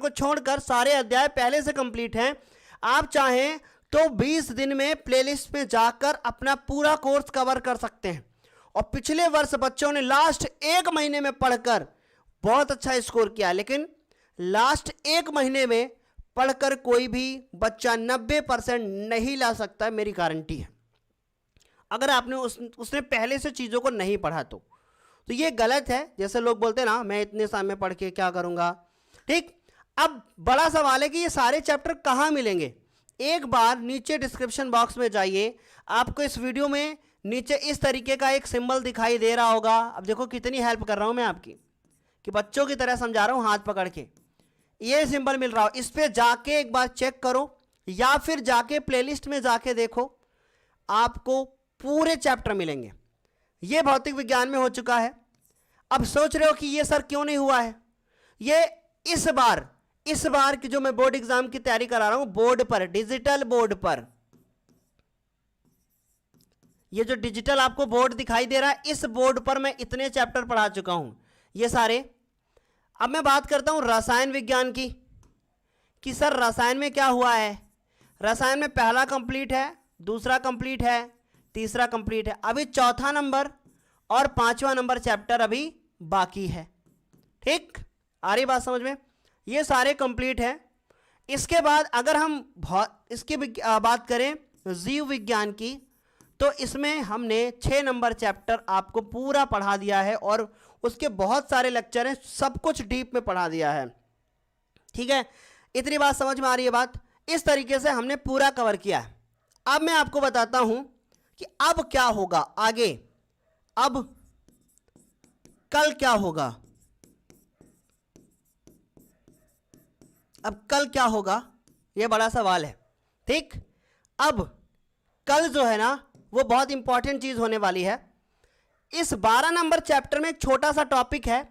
छोड़कर सारे अध्याय पहले से कंप्लीट हैं। आप चाहें तो 20 दिन में प्लेलिस्ट में जाकर अपना पूरा कोर्स कवर कर सकते हैं। और पिछले वर्ष बच्चों ने लास्ट 1 महीने में पढ़कर बहुत अच्छा स्कोर किया, लेकिन लास्ट 1 महीने में पढ़कर कोई भी बच्चा 90% नहीं ला सकता, मेरी गारंटी है। अगर आपने उसने पहले से चीज़ों को नहीं पढ़ा तो ये गलत है। जैसे लोग बोलते हैं ना, मैं इतने साल में पढ़ के क्या करूँगा। ठीक, अब बड़ा सवाल है कि ये सारे चैप्टर कहाँ मिलेंगे। एक बार नीचे डिस्क्रिप्शन बॉक्स में जाइए, आपको इस वीडियो में नीचे इस तरीके का एक सिंबल दिखाई दे रहा होगा। अब देखो कितनी हेल्प कर रहा हूँ मैं आपकी, कि बच्चों की तरह समझा रहा हूँ हाथ पकड़ के। ये सिंबल मिल रहा हो, इस पर जाके एक बार चेक करो, या फिर जाके प्लेलिस्ट में जाके देखो, आपको पूरे चैप्टर मिलेंगे। ये भौतिक विज्ञान में हो चुका है। अब सोच रहे हो कि ये सर क्यों नहीं हुआ है। ये इस बार की जो मैं बोर्ड एग्जाम की तैयारी करा रहा हूं, बोर्ड पर, डिजिटल बोर्ड पर, ये जो डिजिटल आपको बोर्ड दिखाई दे रहा है, इस बोर्ड पर मैं इतने चैप्टर पढ़ा चुका हूं, ये सारे। अब मैं बात करता हूं रसायन विज्ञान की, कि सर रसायन में क्या हुआ है। रसायन में पहला कंप्लीट है, दूसरा कंप्लीट है, तीसरा कंप्लीट है, अभी चौथा नंबर और 5वां नंबर चैप्टर अभी बाकी है। ठीक, आ रही बात समझ में। ये सारे कंप्लीट हैं। इसके बाद अगर हम इसकी बात करें जीव विज्ञान की, तो इसमें हमने 6 नंबर चैप्टर आपको पूरा पढ़ा दिया है, और उसके बहुत सारे लेक्चर हैं, सब कुछ डीप में पढ़ा दिया है। ठीक है, इतनी बात समझ में आ रही है बात। इस तरीके से हमने पूरा कवर किया है। अब मैं आपको बताता हूं कि अब क्या होगा आगे, अब कल क्या होगा। अब कल क्या होगा, यह बड़ा सवाल है। ठीक, अब कल जो है ना, वो बहुत इंपॉर्टेंट चीज होने वाली है। इस 12 नंबर चैप्टर में एक छोटा सा टॉपिक है,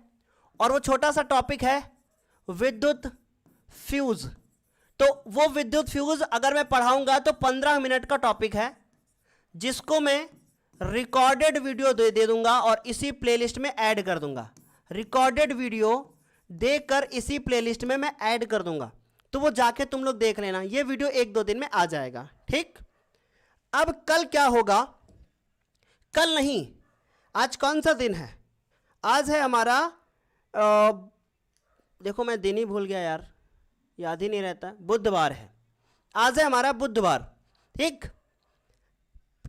और वो छोटा सा टॉपिक है विद्युत फ्यूज। तो वो विद्युत फ्यूज अगर मैं पढ़ाऊंगा तो 15 मिनट का टॉपिक है, जिसको मैं रिकॉर्डेड वीडियो दे दूंगा और इसी प्लेलिस्ट में ऐड कर दूंगा। रिकॉर्डेड वीडियो देकर इसी प्लेलिस्ट में मैं ऐड कर दूंगा, तो वो जाके तुम लोग देख लेना। ये वीडियो 1-2 दिन में आ जाएगा। ठीक, अब कल क्या होगा, कल नहीं, आज कौन सा दिन है, आज है हमारा देखो मैं दिन ही भूल गया यार, याद ही नहीं रहता, बुधवार है। आज है हमारा बुधवार। ठीक,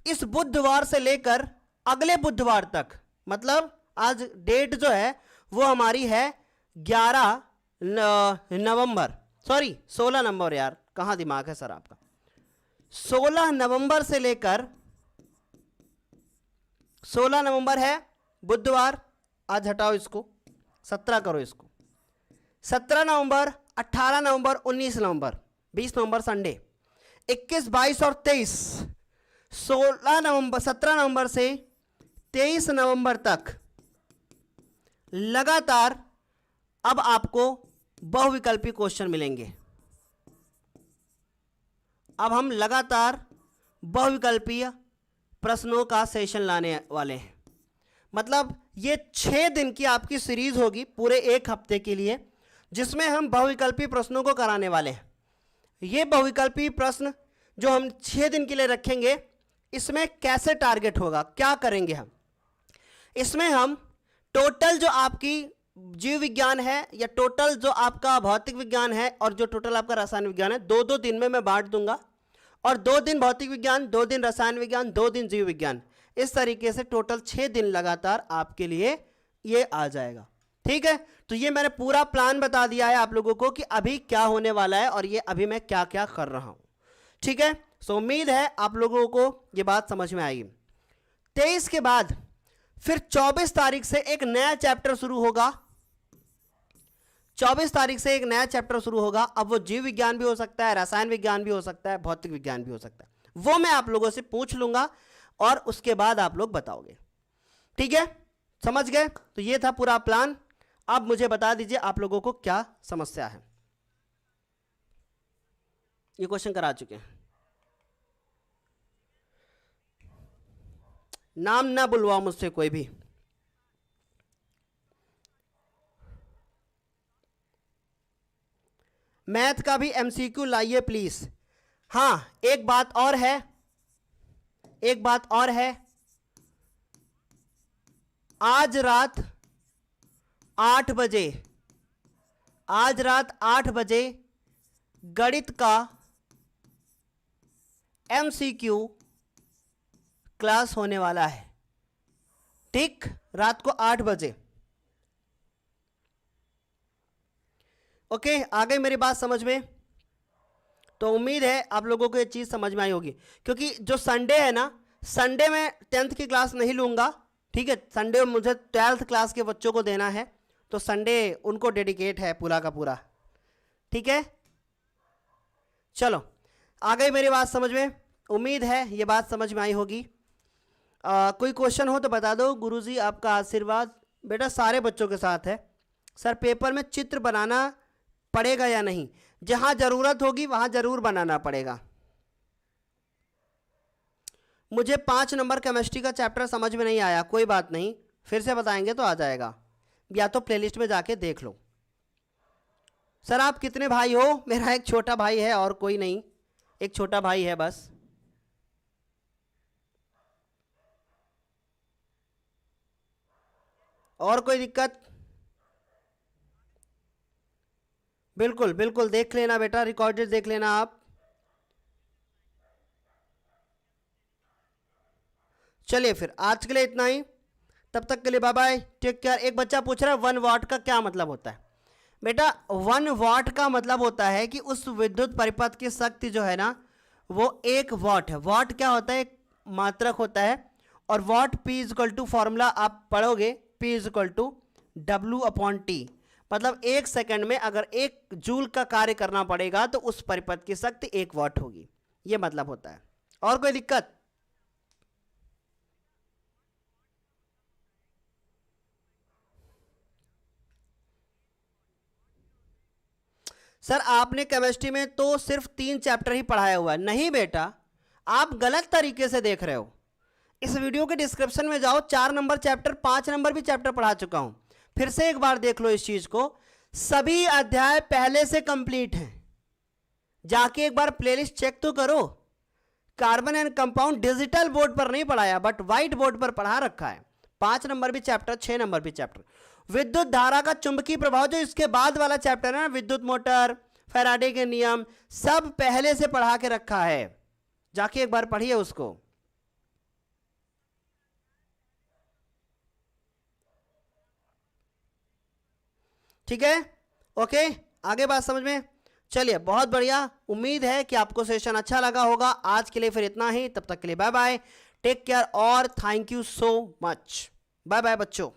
इस बुधवार से लेकर अगले बुधवार तक, मतलब आज डेट जो है वो हमारी है 11 नवंबर, सॉरी 16 नवंबर, यार कहाँ दिमाग है सर आपका। 16 नवंबर से लेकर 16 नवंबर है बुधवार, आज हटाओ इसको, 17 करो इसको, 17 नवंबर, 18 नवंबर, 19 नवंबर, 20 नवंबर संडे, 21, 22 और 23, 16 नवंबर, 17 नवंबर से 23 नवंबर तक लगातार अब आपको बहुविकल्पी क्वेश्चन मिलेंगे। अब हम लगातार बहुविकल्पीय प्रश्नों का सेशन लाने वाले हैं। मतलब ये 6 दिन की आपकी सीरीज होगी पूरे 1 हफ्ते के लिए, जिसमें हम बहुविकल्पी प्रश्नों को कराने वाले हैं। ये बहुविकल्पी प्रश्न जो हम 6 दिन के लिए रखेंगे, इसमें कैसे टारगेट होगा, क्या करेंगे हम, इसमें हम टोटल जो आपकी जीव विज्ञान है या टोटल जो आपका भौतिक विज्ञान है और जो टोटल आपका रसायन विज्ञान है, 2-2 दिन में मैं बांट दूंगा, और 2 दिन भौतिक विज्ञान, 2 दिन रसायन विज्ञान, 2 दिन जीव विज्ञान। इस तरीके से टोटल 6 दिन लगातार आपके लिए ये आ जाएगा। ठीक है, तो ये मैंने पूरा प्लान बता दिया है आप लोगों को कि अभी क्या होने वाला है और ये अभी मैं क्या क्या कर रहा हूं। ठीक है, सो उम्मीद है आप लोगों को ये बात समझ में आएगी। 23 के बाद फिर 24 तारीख से एक नया चैप्टर शुरू होगा। 24 तारीख से एक नया चैप्टर शुरू होगा। अब वो जीव विज्ञान भी हो सकता है, रसायन विज्ञान भी हो सकता है, भौतिक विज्ञान भी हो सकता है, वो मैं आप लोगों से पूछ लूंगा और उसके बाद आप लोग बताओगे। ठीक है, समझ गए? तो ये था पूरा प्लान। अब मुझे बता दीजिए आप लोगों को क्या समस्या है। ये क्वेश्चन करा चुके हैं, नाम ना बुलवाओ मुझसे कोई भी। मैथ का भी एमसीक्यू लाइए प्लीज। हाँ, एक बात और है, एक बात और है, आज रात 8 बजे, आज रात 8 बजे गणित का एमसीक्यू क्लास होने वाला है। ठीक, रात को 8 बजे। ओके, आ गई मेरी बात समझ में? तो उम्मीद है आप लोगों को ये चीज़ समझ में आई होगी, क्योंकि जो संडे है ना, संडे में 10th की क्लास नहीं लूँगा। ठीक है, संडे में मुझे 12th क्लास के बच्चों को देना है, तो संडे उनको डेडिकेट है पूरा का पूरा। ठीक है, चलो, आ गई मेरी बात समझ में? उम्मीद है ये बात समझ में आई होगी। कोई क्वेश्चन हो तो बता दो। गुरुजी आपका आशीर्वाद बेटा सारे बच्चों के साथ है। सर पेपर में चित्र बनाना पड़ेगा या नहीं? जहां जरूरत होगी वहां जरूर बनाना पड़ेगा। मुझे 5 नंबर केमिस्ट्री का चैप्टर समझ में नहीं आया, कोई बात नहीं, फिर से बताएंगे तो आ जाएगा, या तो प्लेलिस्ट में जाके देख लो। सर आप कितने भाई हो? मेरा एक छोटा भाई है और कोई नहीं, एक छोटा भाई है बस। और कोई दिक्कत? बिल्कुल बिल्कुल देख लेना बेटा, रिकॉर्डेड देख लेना आप। चलिए फिर आज के लिए इतना ही, तब तक के लिए बाय बाय, टेक केयर। एक बच्चा पूछ रहा है 1 वाट का क्या मतलब होता है? बेटा 1 वाट का मतलब होता है कि उस विद्युत परिपथ की शक्ति जो है ना वो 1 वाट है। वाट क्या होता है? एक मात्रक होता है, और वाट P इक्वल टू फॉर्मूला आप पढ़ोगे, P इक्वल टू W/T, मतलब 1 सेकंड में अगर 1 जूल का कार्य करना पड़ेगा तो उस परिपथ की शक्ति 1 वाट होगी, ये मतलब होता है। और कोई दिक्कत? सर आपने केमिस्ट्री में तो सिर्फ 3 चैप्टर ही पढ़ाया हुआ है। नहीं बेटा, आप गलत तरीके से देख रहे हो। इस वीडियो के डिस्क्रिप्शन में जाओ, 4 नंबर चैप्टर, 5 नंबर भी चैप्टर पढ़ा चुका हूं। फिर से एक बार देख लो इस चीज को, सभी अध्याय पहले से कंप्लीट हैं। जाके एक बार प्लेलिस्ट चेक तो करो। Carbon and compound digital board पर नहीं पढ़ाया, बट व्हाइट बोर्ड पर पढ़ा रखा है। 5 नंबर भी चैप्टर, 6 नंबर भी चैप्टर। विद्युत धारा का चुंबकीय प्रभाव जो इसके बाद वाला चैप्टर है ना, विद्युत मोटर, फैराडे के नियम, सब पहले से पढ़ा के रखा है। जाके एक बार पढ़िए उसको। ठीक है, ओके, आगे बात समझ में? चलिए बहुत बढ़िया, उम्मीद है कि आपको सेशन अच्छा लगा होगा। आज के लिए फिर इतना ही, तब तक के लिए बाय बाय, टेक केयर और thank you so much. Bye bye बच्चों।